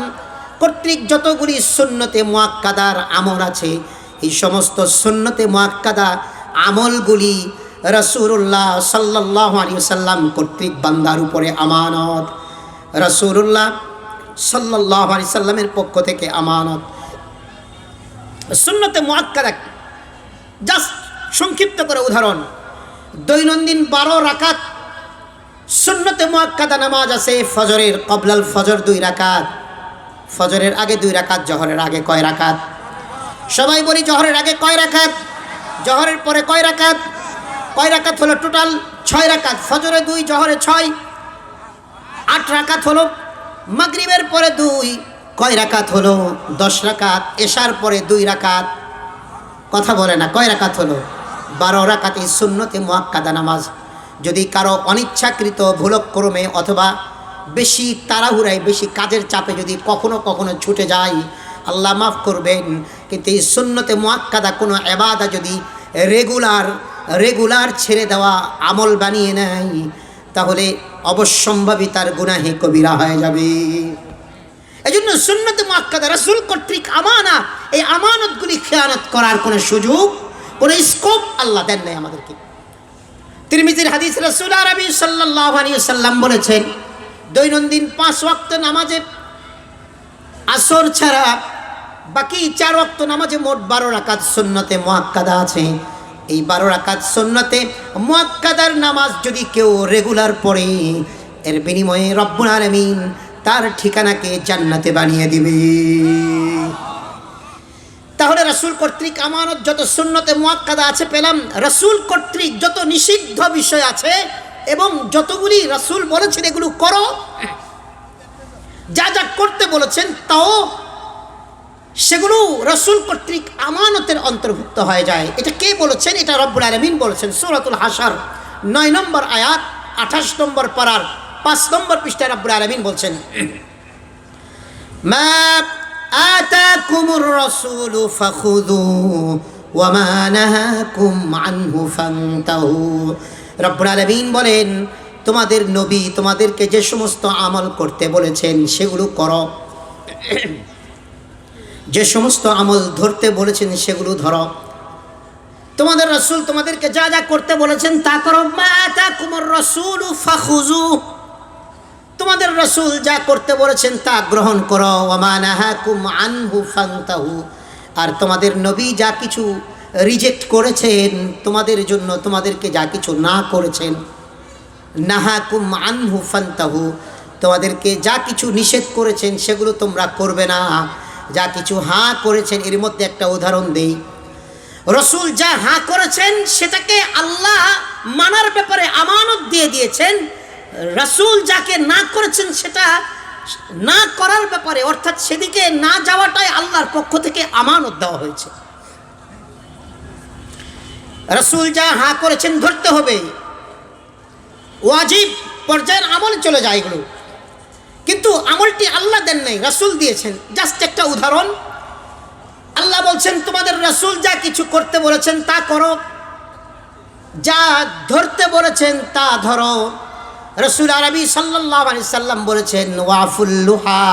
কর্তৃক যতগুলি সুন্নতে মুআক্কাদার আমল আছে, এই সমস্ত সুন্নতে মুআক্কাদা আমলগুলি রাসূলুল্লাহ সাল্লাল্লাহু আলাইহি ওয়াসাল্লাম কর্তৃক বান্দার উপরে আমানত। রাসূলুল্লাহ সাল্লাল্লাহু আলাইহি সাল্লামের পক্ষ থেকে আমানত। সুন্নতে মুআক্কাদা জাস্ট সংক্ষিপ্ত করে উদাহরণ, দৈনন্দিন 12 রাকাত সুন্নতে মুআক্কাদা নামাজ আছে। ফজরের ক্বাবলাল ফজর 2 রাকাত, ফজরের আগে 2 রাকাত, জোহরের আগে কয় রাকাত? সবাই বলি জোহরের আগে কয় রাকাত, জোহরের পরে কয় রাকাত? কয় রাকাত হলো টোটাল? 6 রাকাত। ফজরে 2, জোহরে 6, 8 রাকাত হলো। মাগরিবের পরে 2, কয় রাকাত হলো? 10 রাকাত। এশার পরে 2 রাকাত, কথা বলে না, কয় রাকাত হলো? 12 রাকাত এই সুন্নতে মুআক্কাদা নামাজ। যদি কারো অনিচ্ছাকৃত ভুলক্রমে অথবা বেশি তাড়াহুড়ায় বেশি কাজের চাপে যদি কখনো কখনো ছুটে যায়, আল্লাহ মাফ করবেন, কিন্তু এই সুন্নতে মুআক্কাদা কোনো ইবাদত যদি রেগুলার ছেড়ে দেওয়া আমল বানিয়ে নেয়, তাহলে অবশ্যম্ভাবী তার গুনাহে কবিরা হয়ে যাবে। এজন্য সুন্নতে মুআক্কাদা রাসূল কর্তৃক আমানা, এই আমানতগুলি খেয়ানত করার কোনো সুযোগ, কোনো স্কোপ আল্লাহ দেন নাই আমাদেরকে। তিরমিজির হাদিস, রাসূল আরবি সাল্লাল্লাহু আলাইহি ওয়াসাল্লাম বলেছেন, দৈনন্দিন 5 ওয়াক্ত নামাজে আসর ছাড়া বাকি 4 ওয়াক্ত নামাজে মোট 12 রাকাত সুন্নতে মুআক্কাদা আছে। এই 12 রাকাত সুন্নতে মুআক্কাদার নামাজ যদি কেউ রেগুলার পড়ে, এর বিনিময়ে রব্বুল আলামিন তার ঠিকানাকে জান্নাতে বানিয়ে দিবে। তাহলে রাসূল কর্তৃক আমানত যত সুন্নতে মুআক্কাদা আছে পেলাম, রাসূল কর্তৃক যত নিষিদ্ধ বিষয় আছে এবং যতগুলি রাসূল বলেছেন এগুলো করো, যা যা করতে বলেছেন তাও সেগুলো রাসূল কর্তৃক আমানতের অন্তর্ভুক্ত হয়ে যায়। এটা কে বলেছেন? এটা রব্বুল আলামিন বলেছেন। সূরাতুল হাসর 9 নম্বর আয়াত 28 নম্বর পারার 5 নম্বর পৃষ্ঠায় রব্বুল আলামিন বলছেন, মা আতাকুমুর রাসূলু ফাখুযু ওয়া মা নাহাকুম আনহু ফান্তাহু। রব্বুল আলামিন বলেন, তোমাদের নবী তোমাদেরকে যে সমস্ত আমল করতে বলেছেন সেগুলো করো, যে সমস্ত আমল ধরতে বলেছেন সেগুলো ধরো। তোমাদের রাসূল তোমাদেরকে যা যা করতে বলেছেন তা করো। মা আতাকুমুর রাসূলু ফাখুযু, তোমাদের রাসূল যা করতে বলেছেন তা গ্রহণ করো। ওয়া মা নাহাকুম আনহু ফান্তাহু, আর তোমাদের নবী যা কিছু রিজেক্ট করেছেন তোমাদের জন্য, তোমাদেরকে যা কিছু না করেছেন, নাহাকুম আনহু ফান্তাহু, তোমাদেরকে যা কিছু নিষেধ করেছেন সেগুলো তোমরা করবে না, যা কিছু হাঁ করেছেন। এর মধ্যে একটা উদাহরণ দেই, রাসূল যা হাঁ করেছেন সেটাকে আল্লাহ মানার ব্যাপারে আমানত দিয়ে দিয়েছেন। রাসূল যাকে না করেছেন সেটা না করার ব্যাপারে, অর্থাৎ সেদিকে না যাওয়াটাই আল্লাহর পক্ষ থেকে আমানত দেওয়া হয়েছে। রাসূল যা হাঁ করেছেন ধরতে হবে, ওয়াজিব পর্যায়ের আমল চলে যায় এগুলো, কিন্তু আমলটি আল্লাহ দেন নাই, রাসূল দিয়েছেন। জাস্ট একটা উদাহরণ, আল্লাহ বলছেন তোমাদের রাসূল যা কিছু করতে বলেছেন তা করো, যা ধরতে বলেছেন তা ধরো। রাসূল আরবি সাল্লাল্লাহু আলাইহি সাল্লাম বলেছেন, ওয়াফুল লুহা,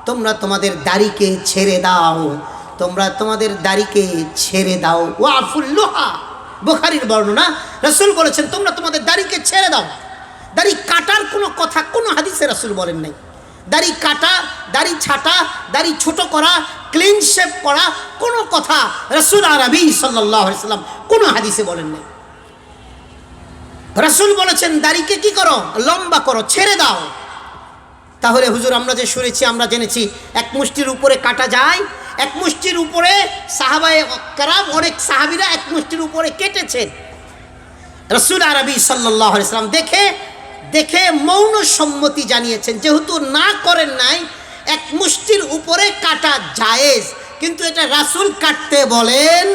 তোমরা তোমাদের দাড়িকে ছেড়ে দাও, তোমরা তোমাদের দাড়িকে ছেড়ে দাও। ওয়াফুল লুহা, বুখারীর বর্ণনা, রাসূল বলেছেন তোমরা তোমাদের দাড়িকে ছেড়ে দাও। দাড়ি কাটার কোনো কথা কোনো হাদিসে রাসূল বলেন নাই। দাড়ি কাটা, দাড়ি ছাটা, দাড়ি ছোট করা, ক্লিন শেভ করা কোনো কথা রাসূল আরবি সাল্লাল্লাহু আলাইহি সাল্লাম কোনো হাদিসে বলেন নাই। রাসূল বলেছেন দাড়িকে কি করো? লম্বা করো, ছেড়ে দাও। তাহলে হুজুর আমরা যে শুনেছি, আমরা জেনেছি এক মুষ্টির উপরে কাটা যায়, এক মুষ্টির উপরে সাহাবায়ে কেরাম অনেক সাহাবীরা এক মুষ্টির উপরে কেটেছেন। রাসূল আরবি সাল্লাল্লাহু আলাইহি সাল্লাম দেখে মৌন সম্মতি জানিয়েছেন, যেহেতু না করেন নাই, এক মুষ্টির উপরে কাটা জায়েজ, কিন্তু এটা রাসূল কাটতে বলেন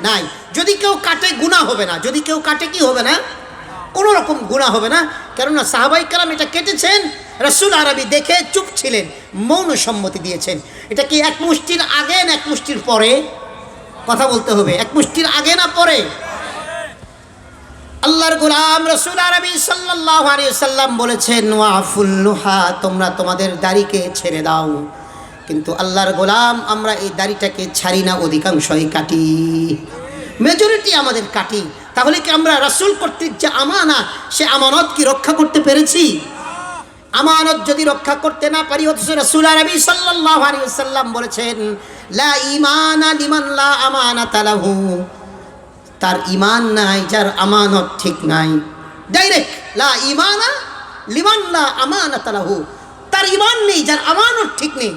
নাই। যদি কেউ কাটে গুনাহ হবে না, যদি কেউ কাটে কি হবে না? কোনো রকম গুনাহ হবে না, কেননা সাহাবায়ে কেরাম এটা কেটেছেন, রাসূল আরবি দেখে চুপ ছিলেন, মৌন সম্মতি দিয়েছেন। এটা কি এক মুষ্টির আগে না এক মুষ্টির পরে? কথা বলতে হবে, এক মুষ্টির আগে না পরে। আল্লাহর গোলাম রাসূল আরবি সাল্লাল্লাহু আলাইহি ওয়াসাল্লাম বলেছেন ওয়াফুল লুহা, তোমরা তোমাদের দাড়িকে ছেড়ে দাও। কিন্তু আল্লাহর গোলাম আমরা এই দাড়িটাকে ছাড়ি না, অধিকাংশই কাটি, মেজরিটি আমাদের কাটি। তাহলে কি আমরা রাসূল কর্তৃক যে আমানা, সে আমানত কি রক্ষা করতে পেরেছি? আমানত যদি রক্ষা করতে না পারি, অথচ রাসূল আরবি সাল্লাল্লাহু আলাইহি ওয়াসাল্লাম বলেছেন লা ঈমানা লিমান লা আমানাতা লাহু, তার ঈমান নাই যার আমানত ঠিক নাই। ডাইরেক্ট লা ঈমানা লিমান লা আমানাতা লাহু, তার ঈমান নেই যার আমানত ঠিক নেই।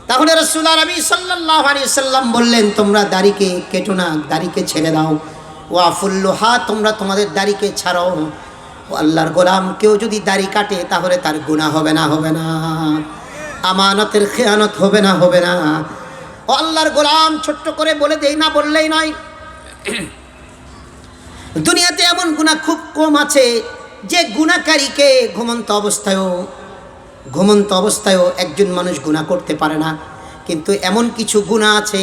তাহলে রাসূল আরবি সাল্লাল্লাহু আলাইহি ওয়াসাল্লাম বললেন তোমরা দাড়িকে কেটো না, দাড়িকে ছেড়ে দাও। ওয়াফুল লুহা, তোমরা তোমাদের দাড়িকে ছাড়ো। ও আল্লাহর গোলাম, কেউ যদি দাড়ি কাটে তাহলে তার গুনাহ হবে না? হবে না। আমানতের খেয়ানত হবে না? হবে না। ও আল্লাহর গোলাম, ছোট্ট করে বলে দেই না, বললেই নয়, দুনিয়াতে এমন গুনাহ খুব কম আছে যে গুনাহকারীকে ঘুমন্ত অবস্থায়ও একজন মানুষ গুনাহ করতে পারে না। কিন্তু এমন কিছু গুনাহ আছে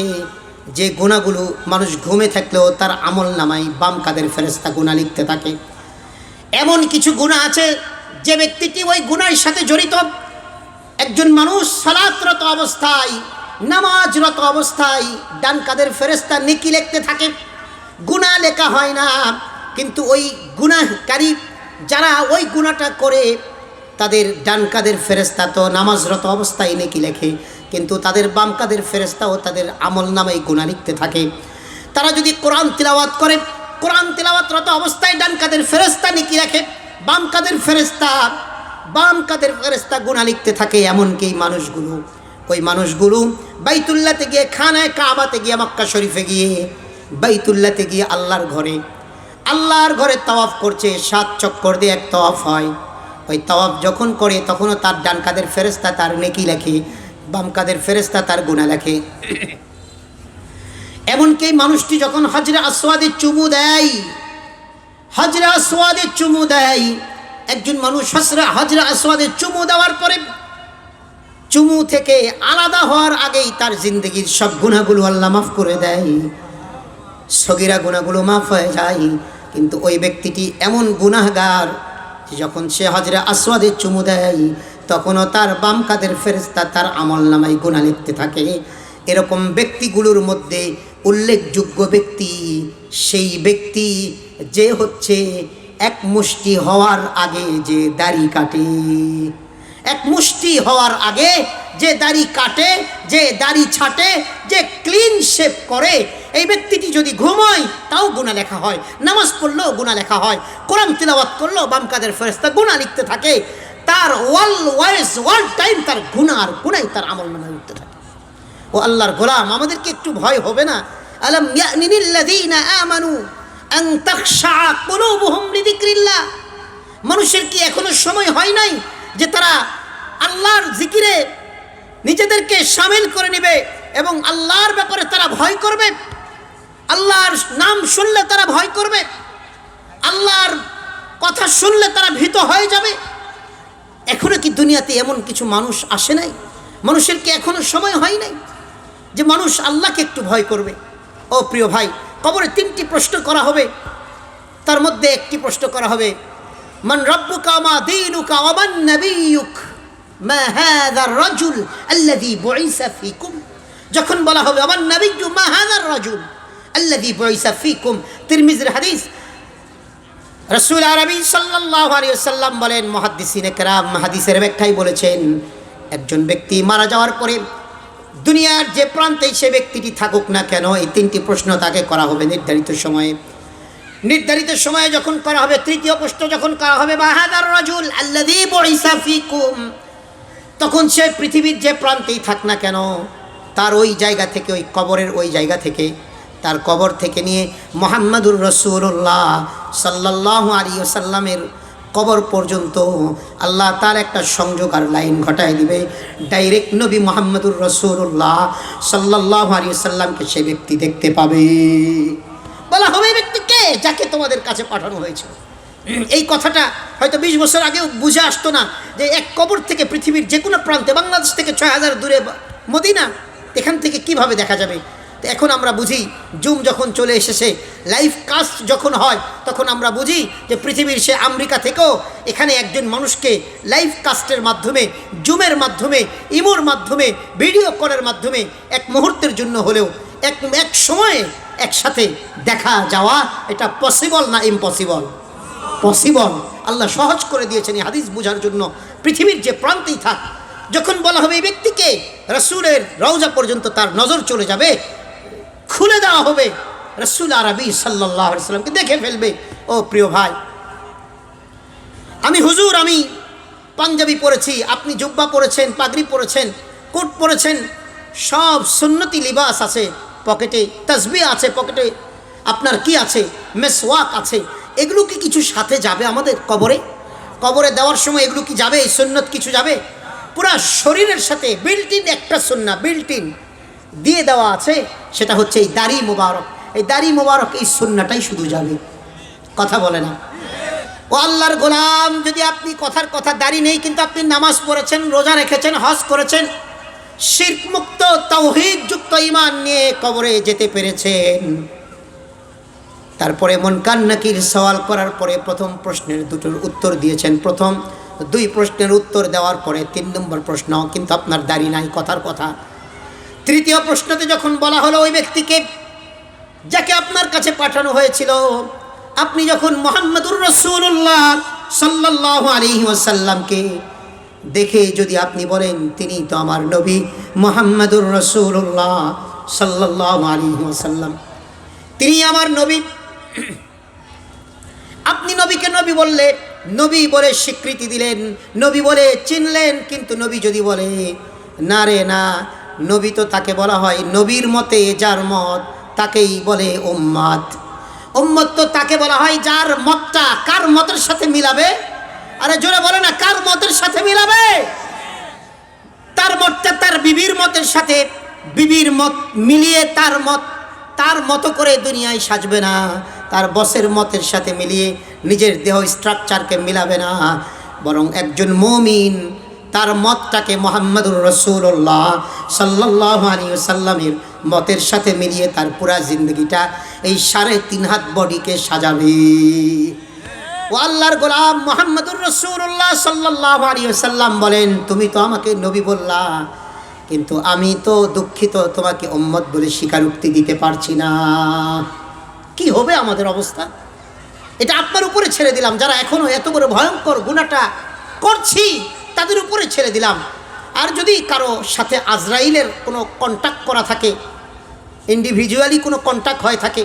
যে গুনাহগুলো মানুষ ঘুমে থাকলেও তার আমল নামায় বাম কাদের ফেরেশতা গুনাহ লিখতে থাকে। এমন কিছু গুনাহ আছে যে ব্যক্তিটি ওই গুনাহের সাথে জড়িত, একজন মানুষ সালাতরত অবস্থায়, নামাজরত অবস্থায় ডান কাদের ফেরেশতা নেকি লিখতে থাকে, গুনাহ লেখা হয় না। কিন্তু ওই গুনাহকারী যারা ওই গুনাহটা করে, তাদের ডান কাদের ফেরেশতা তো নামাজরত অবস্থায় নেকি লেখে, কিন্তু তাদের বাম কাদের ফেরেশতাও তাদের আমল নামায় গুনাহ লিখতে থাকে। তারা যদি কোরআন তিলাওয়াত করে, কোরআন তিলাওয়াতরত অবস্থায় ডান কাদের ফেরেশতা নেকি লেখে, বাম কাদের ফেরেশতা গুনাহ লিখতে থাকে। এমনকি ওই মানুষগুলো বাইতুল্লাহতে গিয়ে, খানায় কাবাতে গিয়ে, মক্কা শরীফে গিয়ে, বাইতুল্লাহতে গিয়ে আল্লাহর ঘরে তাওয়াফ করছে। 7 চক্কর দিয়ে এক তাওয়াফ হয়। ওই তাওয়াফ যখন করে তখনও তার ডান কাদের ফেরেশতা তার নেকি লেখে, বাম কাদের ফেরেশতা তার গুনাহ লেখে। এমনকি মানুষটি যখন হজরে আসওয়াদে চুমু দেয়, একজন মানুষ হজরে আসওয়াদে চুমু দেওয়ার পরে, চুমু থেকে আলাদা হওয়ার আগেই তার জিন্দগির সব গুনাহগুলো আল্লাহ মাফ করে দেয়, সগীরা গুনাহগুলো মাফ হয়ে যায়। কিন্তু ওই ব্যক্তিটি এমন গুনাহগার যে যখন সে হজরে আসওয়াদে চুমু দেয় তখনও তার বাম কাদের ফেরেশতা তার আমল নামায় গুনাহ লিখতে থাকে। এরকম ব্যক্তিগুলোর মধ্যে উল্লেখযোগ্য ব্যক্তি সেই ব্যক্তি যে হচ্ছে এক মুষ্টি হওয়ার আগে যে দাড়ি কাটে, এক মুষ্টি হওয়ার আগে যে দাড়ি কাটে, যে দাড়ি ছাটে, যে ক্লিন শেভ করে, এই ব্যক্তিটি যদি ঘুমায় তাও গুনাহ লেখা হয়, নামাজ পড়লেও গুনাহ লেখা হয়, কোরআন তিলাওয়াত করলেও বাম কাদের ফেরেশতা গুনাহ লিখতে থাকে। তার ওয়াল টাইম তার গুনাহ তার আমল নামায় উঠতে থাকে। ও আল্লাহর গোলাম, আমাদেরকে একটু ভয় হবে না? আলাম ইয়ানিল্লাযীনা আমানু আন তাখশা কুলুবুহুম লিযিকরিল্লাহ, মানুষের কি এখনো সময় হয় নাই যে তারা আল্লাহর জিকিরে নিজেদেরকে শামিল করে নেবে এবং আল্লাহর ব্যাপারে তারা ভয় করবে, আল্লাহর নাম শুনলে তারা ভয় করবে, আল্লাহর কথা শুনলে তারা ভীত হয়ে যাবে? এখনো কি দুনিয়াতে এমন কিছু মানুষ আসে নাই? মানুষের কি এখনো সময় হয় নাই যে মানুষ আল্লাহকে একটু ভয় করবে? ও প্রিয় ভাই, কবরে 3টি প্রশ্ন করা হবে, তার মধ্যে একটি প্রশ্ন করা হবে মান রাব্বুকা মা দীনুকা ওয়া মান নাবিয়ুক মা হাযার রাজুল আল্লাযী বুইসা ফীকুম। যখন বলা হবে ওয়া মান নাবিয়্যু মা হাযার রাজুল আল্লাযী বুইসা ফীকুম, তিরমিজির হাদিস, রাসূল আরবি সাল্লাল্লাহু আলাইহি ওয়াসাল্লাম বলেন, মুহাদ্দিসিনে কেরাম হাদিসের ব্যাখ্যায় বলেছেন, একজন ব্যক্তি মারা যাওয়ার পরে দুনিয়ার যে প্রান্তে সে ব্যক্তিটি থাকুক না কেন, এই 3টি প্রশ্ন তাকে করা হবে নির্ধারিত সময়ে যখন করা হবে। তৃতীয় প্রশ্ন যখন করা হবে মা হাযার রাজুল আল্লাযী বুইসা ফীকুম, তখন সে পৃথিবীর যে প্রান্তেই থাক না কেন, তার ওই জায়গা থেকে, ওই কবরের ওই জায়গা থেকে, তার কবর থেকে নিয়ে মুহাম্মাদুর রাসূলুল্লাহ সাল্লাল্লাহু আলাইহি ওয়াসাল্লামের কবর পর্যন্ত আল্লাহ তার একটা সংযোগ আর লাইন ঘটায় দিবে। ডাইরেক্ট নবী মুহাম্মাদুর রাসূলুল্লাহ সাল্লাল্লাহু আলাইহি ওয়াসাল্লামকে সে ব্যক্তি দেখতে পাবে। বলা হবে ব্যক্তিকে যাকে তোমাদের কাছে পাঠানো হয়েছিল। এই কথাটা হয়তো 20 বছর আগেও বুঝে আসতো না যে এক কবর থেকে পৃথিবীর যে কোনো প্রান্তে, বাংলাদেশ থেকে 6000 দূরে মদিনা, এখান থেকে কিভাবে দেখা যাবে। তো এখন আমরা বুঝি জুম যখন চলে এসেছে, লাইভ কাস্ট যখন হয়, তখন আমরা বুঝি যে পৃথিবীর সে আমেরিকা থেকেও এখানে একজন মানুষকে লাইভ কাস্টের মাধ্যমে, জুমের মাধ্যমে, ইমোর মাধ্যমে, ভিডিও কলের মাধ্যমে এক মুহূর্তের জন্য হলেও এক সময়ে একসাথে দেখা যাওয়া, এটা পসিবল না ইম্পসিবল? পসিবল। আল্লাহ সহজ করে দিয়েছেন এই হাদিস বোঝার জন্য। পৃথিবীর যে প্রান্তেই থাক, যখন বলা হবে এই ব্যক্তিকে রাসূলের রওজা পর্যন্ত তার নজর চলে যাবে, খুলে দেওয়া হবে, রাসূল আরবি সাল্লাল্লাহু আলাইহি সাল্লামকে দেখে ফেলবে। ও প্রিয় ভাই, আমি পাঞ্জাবি পরেছি, আপনি জুব্বা পরেছেন, পাগড়ি পরেছেন, কোট পরেছেন, সব সুন্নতি লিবাস আছে, পকেটে তাসবিহ আছে, পকেটে আপনার কি আছে, মেসওয়াক আছে, এগুলো কি কিছু সাথে যাবে আমাদের কবরে দেওয়ার সময়? এগুলো কি যাবে? এই সুন্নত কিছু যাবে? পুরা শরীরের সাথে বিল্ট-ইন একটা সুন্নাহ বিল্ট-ইন দিয়ে দেওয়া আছে, সেটা হচ্ছে এই দাড়ি মোবারক। এই দাড়ি মোবারক, এই সুন্নাহটাই শুধু যাবে। কথা বলে না? ও আল্লাহর গোলাম, যদি আপনি কথার কথা দাড়ি নেই কিন্তু আপনি নামাজ পড়েছেন, রোজা রেখেছেন, হজ করেছেন, শিরক মুক্ত তাওহীদ যুক্ত ঈমান নিয়ে কবরে যেতে পেরেছেন, তারপরে মুনকার নাকির সওয়াল করার পরে প্রথম প্রশ্নের দুটোর উত্তর দিয়েছেন, প্রথম দুই প্রশ্নের উত্তর দেওয়ার পরে 3 নম্বর প্রশ্ন কিন্তু আপনার দাড়ি নাই, কথার কথা। তৃতীয় প্রশ্নতে যখন বলা হলো ওই ব্যক্তিকে যাকে আপনার কাছে পাঠানো হয়েছিল, আপনি যখন মুহাম্মদুর রাসূলুল্লাহ সাল্লাল্লাহু আলাইহি ওয়াসাল্লামকে দেখে যদি আপনি বলেন তিনি তো আমার নবী মুহাম্মদুর রাসূলুল্লাহ সাল্লাল্লাহু আলাইহি ওয়াসাল্লাম, তিনি আমার নবী, আপনি নবীকে নবী বললে, নবী বলে স্বীকৃতি দিলেন, নবী বলে চিনলেন, কিন্তু নবী যদি বলে না রে না, নবী তো তাকে বলা হয় নবীর মতে যার মত তাকেই বলে উম্মত। উম্মত তো তাকে বলা হয় যার মতটা কার মতের সাথে মিলাবে। আরে জোরে বলে না, কার মতের সাথে মিলাবে? তার মতটা তার বিবির মতের সাথে, বিবির মত মিলিয়ে তার মতো করে দুনিয়ায় সাজবে না, তার বসের মতের সাথে মিলিয়ে নিজের দেহ স্ট্রাকচারকে মিলাবে না, বরং একজন মুমিন তার মতটাকে মুহাম্মদুর রাসূলুল্লাহ সাল্লাল্লাহু আলাইহি ওয়াসাল্লামের মতের সাথে মিলিয়ে তার পুরা জিন্দগিটা এই 3.5 হাত বডিকে সাজাবে। ও আল্লাহর গোলাম মুহাম্মদুর রাসূলুল্লাহ সাল্লাল্লাহু আলাইহি ওয়াসাল্লাম বলেন, তুমি তো আমাকে নবী বললা, কিন্তু আমি তো দুঃখিত তোমাকে উম্মত বলে স্বীকারোক্তি দিতে পারছি না। কি হবে আমাদের অবস্থা? এটা আপনার উপরে ছেড়ে দিলাম, যারা এখনো এত বড় ভয়ঙ্কর গুনাহটা করছি তাদের উপরে ছেড়ে দিলাম। আর যদি কারো সাথে আজরাইলের কোনো কন্ট্যাক্ট করা থাকে, ইন্ডিভিজুয়ালি কোনো কন্ট্যাক্ট হয়ে থাকে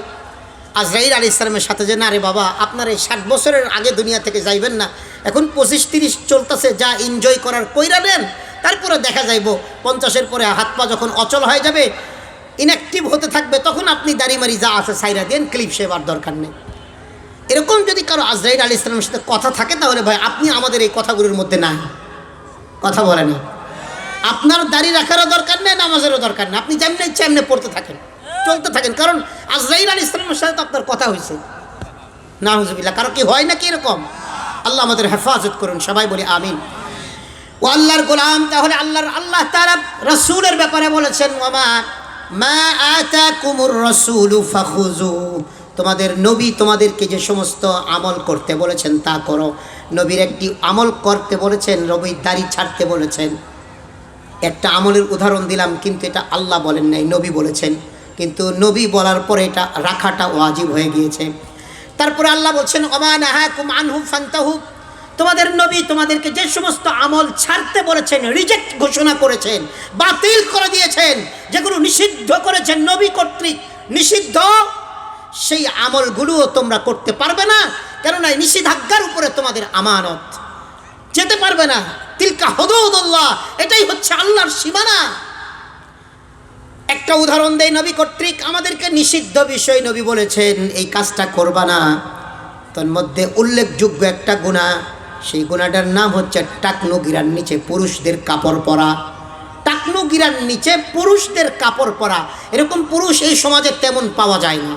আজরাইল আলাইহিস সালামের সাথে, যে না রে বাবা আপনার এই 60 বছরের আগে দুনিয়া থেকে যাইবেন না, এখন 25-30 চলতেছে, যা এনজয় করার কইরা দেন, তারপরে দেখা যাইব 50-এর পরে হাত পা যখন অচল হয়ে যাবে, ইনঅ্যাক্টিভ হতে থাকবে, তখন আপনি দাড়ি মারি যা আছে সাইরা দেন, ক্লিপ শেভার দরকার নেই। এরকম যদি কারো আজরাইল আলাইহিস সালামের সাথে কথা থাকে, তাহলে ভাই আপনি আমাদের এই কথাগুলোর মধ্যে নাই। কথা বলে না? আপনার দাড়ি রাখারও দরকার নেই, নামাজেরও দরকার নেই, আপনি যেমনি ইচ্ছা এমনি পড়তে থাকেন, চলতে থাকেন, কারণ আজরাইল আলাইহিস সালামের সাথে তো আপনার কথা হয়েছে। নাউজুবিল্লাহ। কারো কি হয় নাকি এরকম? আল্লাহ আমাদের হেফাজত করুন, সবাই বলি আমিন। ও আল্লাহর গোলাম, তাহলে আল্লাহ তাআলা রাসূলের ব্যাপারে বলেছেন, ওয়ামা মা আতাকুমুর রাসূলু ফাখুযু, তোমাদের নবী তোমাদেরকে যে সমস্ত আমল করতে বলেছেন তা করো। নবীর একটি আমল করতে বলেছেন, নবী দাড়ি ছাড়তে বলেছেন। একটা আমলের উদাহরণ দিলাম, কিন্তু এটা আল্লাহ বলেন নাই, নবী বলেছেন, কিন্তু নবী বলার পরে এটা রাখাটা ওয়াজিব হয়ে গিয়েছে। তারপরে আল্লাহ বলছেন, ওমা নাহাকুম আনহু ফান্তাহু, তোমাদের নবী তোমাদেরকে যে সমস্ত আমল ছাড়তে বলেছেন, রিজেক্ট ঘোষণা করেছেন, বাতিল করে দিয়েছেন, যেগুলো নিষিদ্ধ করেছেন নবী কর্তৃক নিষিদ্ধ, সেই আমলগুলোও তোমরা করতে পারবে না, কেননা নিষেধাজ্ঞার উপরে তোমাদের আমানত, যেতে পারবে না। তিলকা হুদুদুল্লাহ, এটাই হচ্ছে আল্লাহর সীমানা। একটা উদাহরণ দেয়, নবী কর্তৃক আমাদেরকে নিষিদ্ধ বিষয় নবী বলেছেন এই কাজটা করবা না, তোর মধ্যে উল্লেখযোগ্য একটা গুনাহ, সেই গুনাহটার নাম হচ্ছে টাকনু গিরার নিচে পুরুষদের কাপড় পরা। টাকনু গিরার নিচে পুরুষদের কাপড় পরা, এরকম পুরুষ এই সমাজে তেমন পাওয়া যায় না।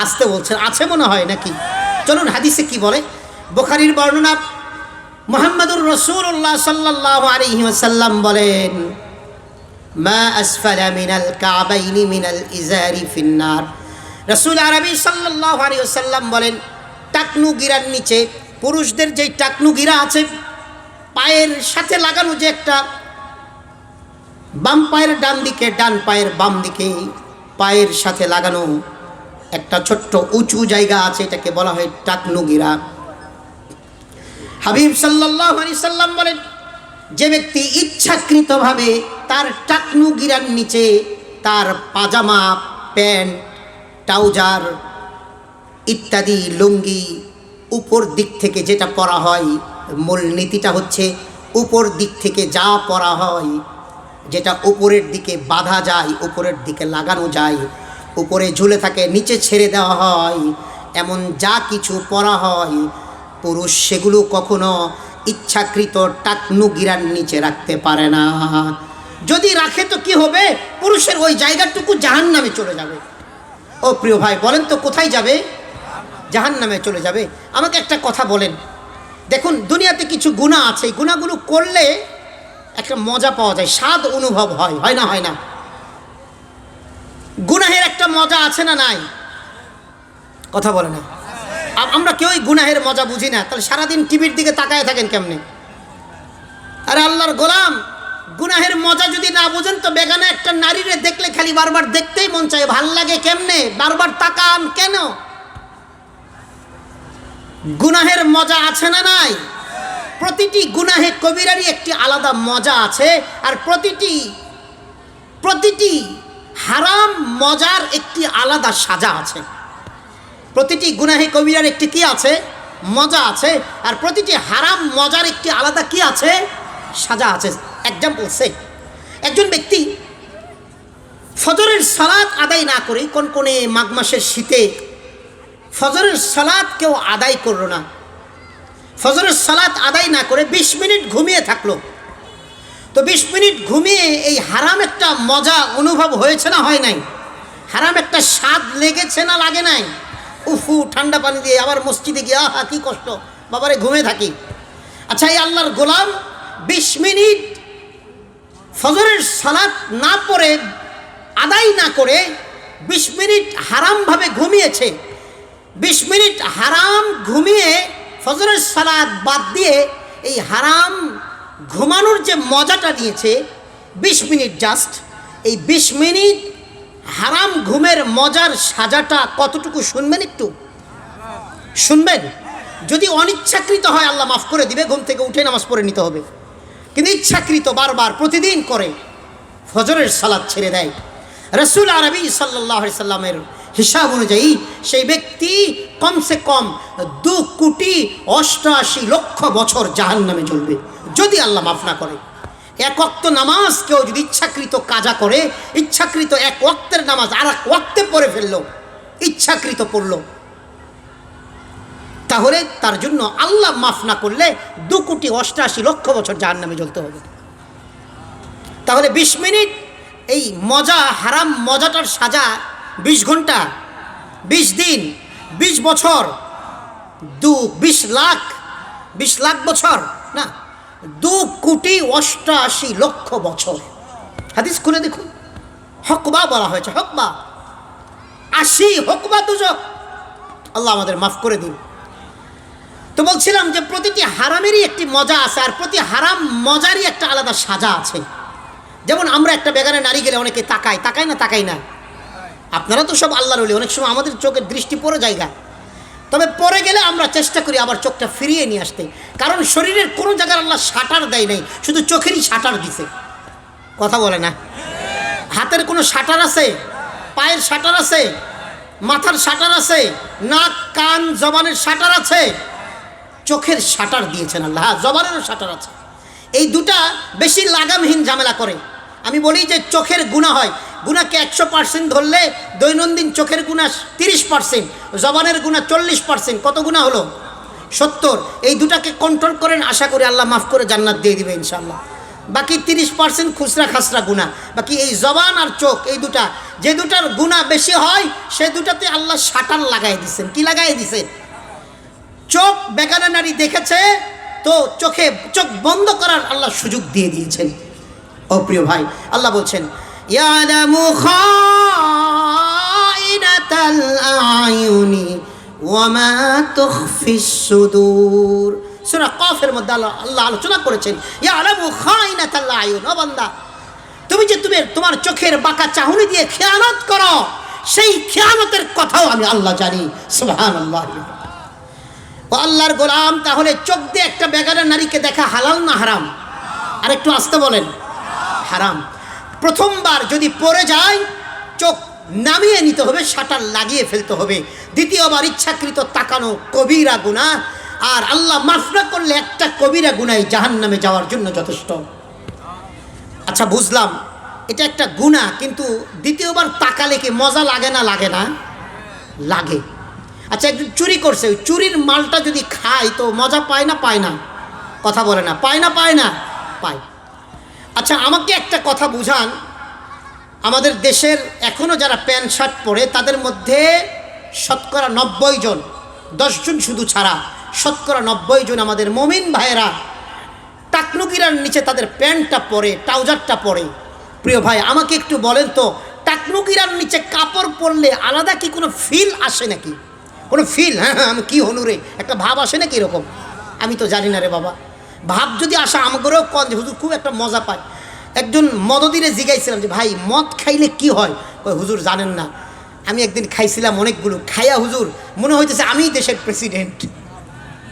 আসতে বলছেন, আছে মনে হয় নাকি? চলুন হাদিসে কি বলে। বুখারীর বর্ণনা, মুহাম্মদুর রাসূলুল্লাহ সাল্লাল্লাহু আলাইহি ওয়াসাল্লাম বলেন, মা আসফালা মিনাল কাবাইনি মিনাল ইজারি ফিন্নার। রাসূল আরবি সাল্লাল্লাহু আলাইহি ওয়াসাল্লাম বলেন, টাকনু গিরার নিচে, পুরুষদের যেই টাকনু গিরা আছে পায়ের সাথে লাগানো, যে একটা বাম পায়ের ডান দিকে, ডান পায়ের বাম দিকে পায়ের সাথে লাগানো একটা ছোট্ট উঁচু জায়গা আছে, এটাকে বলা হয় টাকনু গিরা। হাবিব সাল্লাল্লাহু আলাইহি সাল্লাম বলেন, যে ব্যক্তি ইচ্ছাকৃতভাবে তার টাকনু গিরার নিচে তার পাজামা, প্যান্ট, ট্রাউজার ইত্যাদি লুঙ্গি উপর দিক থেকে যেটা পরা হয়, মূল নীতিটা হচ্ছে উপর দিক থেকে যা পরা হয়, যেটা উপরের দিকে বাঁধা যায়, উপরের দিকে লাগানো যায়, উপরে ঝুলে থাকে, নিচে ছেড়ে দেওয়া হয়, এমন যা কিছু পরা হয় পুরুষ সেগুলো কখনো ইচ্ছাকৃত টাকনু গিরার নিচে রাখতে পারে না। যদি রাখে তো কি হবে? পুরুষের ওই জায়গাটুকু জাহান্নামে চলে যাবে। ও প্রিয় ভাই, বলেন তো কোথায় যাবে? জাহান্নামে চলে যাবে। আমাকে একটা কথা বলেন, দেখুন দুনিয়াতে কিছু গুনাহ আছে, এই গুনাহগুলো করলে একটা মজা পাওয়া যায়, স্বাদ অনুভব হয়, হয় না? হয় না? গুনাহের একটা মজা আছে না নাই? কথা বলে না। আমরা কেউই গুনাহের মজা বুঝি না, তাহলে সারাদিন টিভির দিকে তাকায় থাকেন কেমনে? আরে আল্লাহর গোলাম, গুনাহের মজা যদি না বুঝেন তো বেগানা একটা নারীরে দেখলে খালি বারবার দেখতেই মন চায়, ভাল লাগে কেমনে? বারবার তাকান কেন? গুনাহের মজা আছে না নাই? প্রতিটি গুনাহে কবিরারই একটি আলাদা মজা আছে, আর প্রতিটি হারাম মজার একটি আলাদা সাজা আছে। প্রতিটি গুনাহে কবিরার একটি কি আছে? মজা আছে। আর প্রতিটি হারাম মজার একটি আলাদা কি আছে? সাজা আছে। এক্সাম্পল সে, একজন ব্যক্তি ফজরের সালাত আদায় না করে, কনকনে মাঘ মাসের শীতে ফজরের সালাত কেউ আদায় করলো না, ফজরের সালাত আদায় না করে 20 মিনিট ঘুমিয়ে থাকলো, তো 20 মিনিট ঘুমিয়ে এই হারাম একটা মজা অনুভব হয়েছে না হয় নাই? হারাম একটা স্বাদ লেগেছে না লাগে নাই? উফু, ঠান্ডা পানি দিয়ে আবার মসজিদে গিয়ে আহা কি কষ্ট, বাবারে ঘুমে থাকি। আচ্ছা, এই আল্লাহর গোলাম 20 মিনিট ফজরের সালাত না পড়ে, আদায় না করে 20 মিনিট হারামভাবে ঘুমিয়েছে। 20 মিনিট হারাম ঘুমিয়ে ফজরের সালাত বাদ দিয়ে এই হারাম ঘুমানোর যে মজাটা নিয়েছে 20 মিনিট জাস্ট, এই 20 মিনিট হারাম ঘুমের মজার সাজাটা কতটুকু শুনবেন? একটু শুনবেন। যদি অনিচ্ছাকৃত হয় আল্লাহ মাফ করে দিবে, ঘুম থেকে উঠে নামাজ পড়ে নিতে হবে। কিন্তু ইচ্ছাকৃত বারবার প্রতিদিন করে ফজরের সালাত ছেড়ে দেয়, রাসূল আরবি সাল্লাল্লাহু আলাইহি সাল্লামের হিসাব অনুযায়ী সেই ব্যক্তি কমসে কম 2,88,00,000 বছর জাহান্নামে জ্বলবে, যদি আল্লাহ মাফ না করে। এক ওয়াক্ত নামাজ কেউ যদি ইচ্ছাকৃত কাজা করে, ইচ্ছাকৃত এক ওয়াক্তের নামাজ আর এক ওয়াক্তে পড়ে ফেললো, ইচ্ছাকৃত পড়লো, তাহলে তার জন্য আল্লাহ মাফ না করলে 2,88,00,000 বছর জাহান্নামে জ্বলতে হবে। তাহলে 20 মিনিট এই মজা, হারাম মজাটার সাজা 20 ঘন্টা, 20 দিন, 20 বছর, 20 লাখ বছর না, 2,88,00,000 বছর। হাদিস খুলে দেখুন, হকবা বলা হয়েছে, হকবা 80 হকবা দুজক। আল্লাহ আমাদের মাফ করে দিন। তো বলছিলাম যে প্রতিটি হারামেরই একটি মজা আছে, আর প্রতি হারাম মজারই একটা আলাদা সাজা আছে। যেমন আমরা একটা বেগানে নারী গেলে অনেকে তাকায় না? তাকাই না? আপনারা তো সব আল্লাহর ওলি, অনেক সময় আমাদের চোখের দৃষ্টি পড়ে জায়গা, তবে পরে গেলে আমরা চেষ্টা করি আবার চোখটা ফিরিয়ে নিয়ে আসতে, কারণ শরীরের কোনো জায়গায় আল্লাহ শাটার দেয় নাই, শুধু চোখেরই শাটার দিছে। কথা বলে না? হাতের কোনো শাটার আছে? পায়ের শাটার আছে? মাথার শাটার আছে? নাক, কান, জবানের শাটার আছে? চোখের শাটার দিয়েছেন আল্লাহ, জবানেরও শাটার আছে। এই দুটা বেশি লাগামহীন ঝামেলা করে। আমি বলি যে চোখের গুনাহ হয়, গুনাহকে 100% ধরলে দৈনন্দিন চোখের গুনাহ 30%, জবানের গুনাহ 40%, কত গুনাহ হলো? 70। এই দুটাকে কন্ট্রোল করেন, আশা করি আল্লাহ মাফ করে জান্নাত দিয়ে দিবে ইনশাআল্লাহ। বাকি 30% খুচরা খাসরা গুনাহ, বাকি এই জবান আর চোখ, এই দুটা, যে দুটার গুনাহ বেশি হয় সে দুটাতে আল্লাহ শাটার লাগাই দিয়েছেন। কি লাগাই দিয়েছেন? চোখ বেগানা নারী দেখেছে তো চোখ বন্ধ করার আল্লাহ সুযোগ দিয়ে দিয়েছেন। ও ও প্রিয় ভাই, আল্লাহ বলছেন ইয়ালামু খাইনাতাল আয়ুনি ওয়া মা তুখফিস সুদূর। সূরা কফের মধ্যে আল্লাহ আলোচনা করেছেন ইয়ালামু খাইনাতাল আয়ুন। ও বান্দা, তুমি যে তোমার চোখের বাঁকা চাহনি দিয়ে খেয়ানত করো, সেই খেয়ানতের কথাও আমি আল্লাহ জানি। সুবহানাল্লাহ। ও আল্লাহর গোলাম, তাহলে চোখ দিয়ে একটা বেগানা নারীকে দেখা হালাল না হারাম? আর একটু আসতে বলেন। হারাম। প্রথমবার যদি পড়ে যায় চোখ নামিয়ে নিতে হবে, শাটার লাগিয়ে ফেলতে হবে। দ্বিতীয়বার ইচ্ছাকৃত তাকানো কবিরা গুনাহ, আর আল্লাহ মাফ না করলে একটা কবিরা গুনাহ জাহান্নামে যাওয়ার জন্য যথেষ্ট। আচ্ছা বুঝলাম এটা একটা গুনাহ, কিন্তু দ্বিতীয়বার তাকালে কি মজা লাগে না? লাগে না? লাগে। আচ্ছা, একজন চুরি করছে, ওই চুরির মালটা যদি খায় তো মজা পায় না? পায় না? কথা বলে না। পায় না? পায় না? পায়। আচ্ছা, আমাকে একটা কথা বুঝান, আমাদের দেশের এখনও যারা প্যান্ট শার্ট পরে তাদের মধ্যে শতকরা 90 জন, 10 জন শুধু ছাড়া, শতকরা 90 জন আমাদের মুমিন ভাইয়েরা টাকনুকিরার নিচে তাদের প্যান্টটা পরে, ট্রাউজারটা পরে। প্রিয় ভাই, আমাকে একটু বলেন তো, টাকনুকিরার নিচে কাপড় পরলে আলাদা কি কোনো ফিল আসে নাকি? কোনো ফিল? হ্যাঁ হ্যাঁ, আমি কি হনুরে, একটা ভাব আসে নাকি এরকম? আমি তো জানি না রে বাবা। ভাব যদি আসা আমাদেরও কন যে হুজুর খুব একটা মজা পায়। একজন মদদিরে জিগাইছিলাম যে ভাই মদ খাইলে কি হয়? কই হুজুর জানেন না, আমি একদিন খাইছিলাম অনেকগুলো, খাইয়া হুজুর মনে হইতেছে আমি দেশের প্রেসিডেন্ট।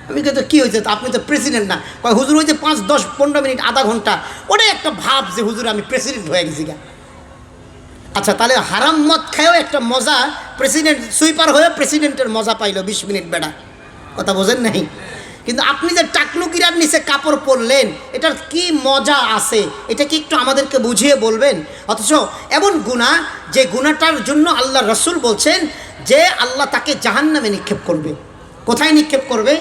আমি কিন্তু কী হয়েছে, আপনি তো প্রেসিডেন্ট না। কয় হুজুর ওই যে 5, 10, 15 মিনিট, আধা ঘন্টা, ওটাই একটা ভাব যে হুজুর আমি প্রেসিডেন্ট হয়ে গেছি গা। আচ্ছা, তাহলে হারাম মদ খায়ও একটা মজা, প্রেসিডেন্ট সুইপার হয়ে প্রেসিডেন্টের মজা পাইলো 20 মিনিট বেড়া। কথা বোঝেন নাই? কিন্তু আপনি যে টাকনুকিরার নিচে কাপড় পরলেন, এটার কি মজা আছে, এটা কি একটু আমাদেরকে বুঝিয়ে বলবেন? অথচ এমন গুনাহ যে গুনাহটার জন্য আল্লাহ রসুল বলছেন যে আল্লাহ তাকে জাহান্নামে নিক্ষেপ করবে। কোথায় নিক্ষেপ করবে?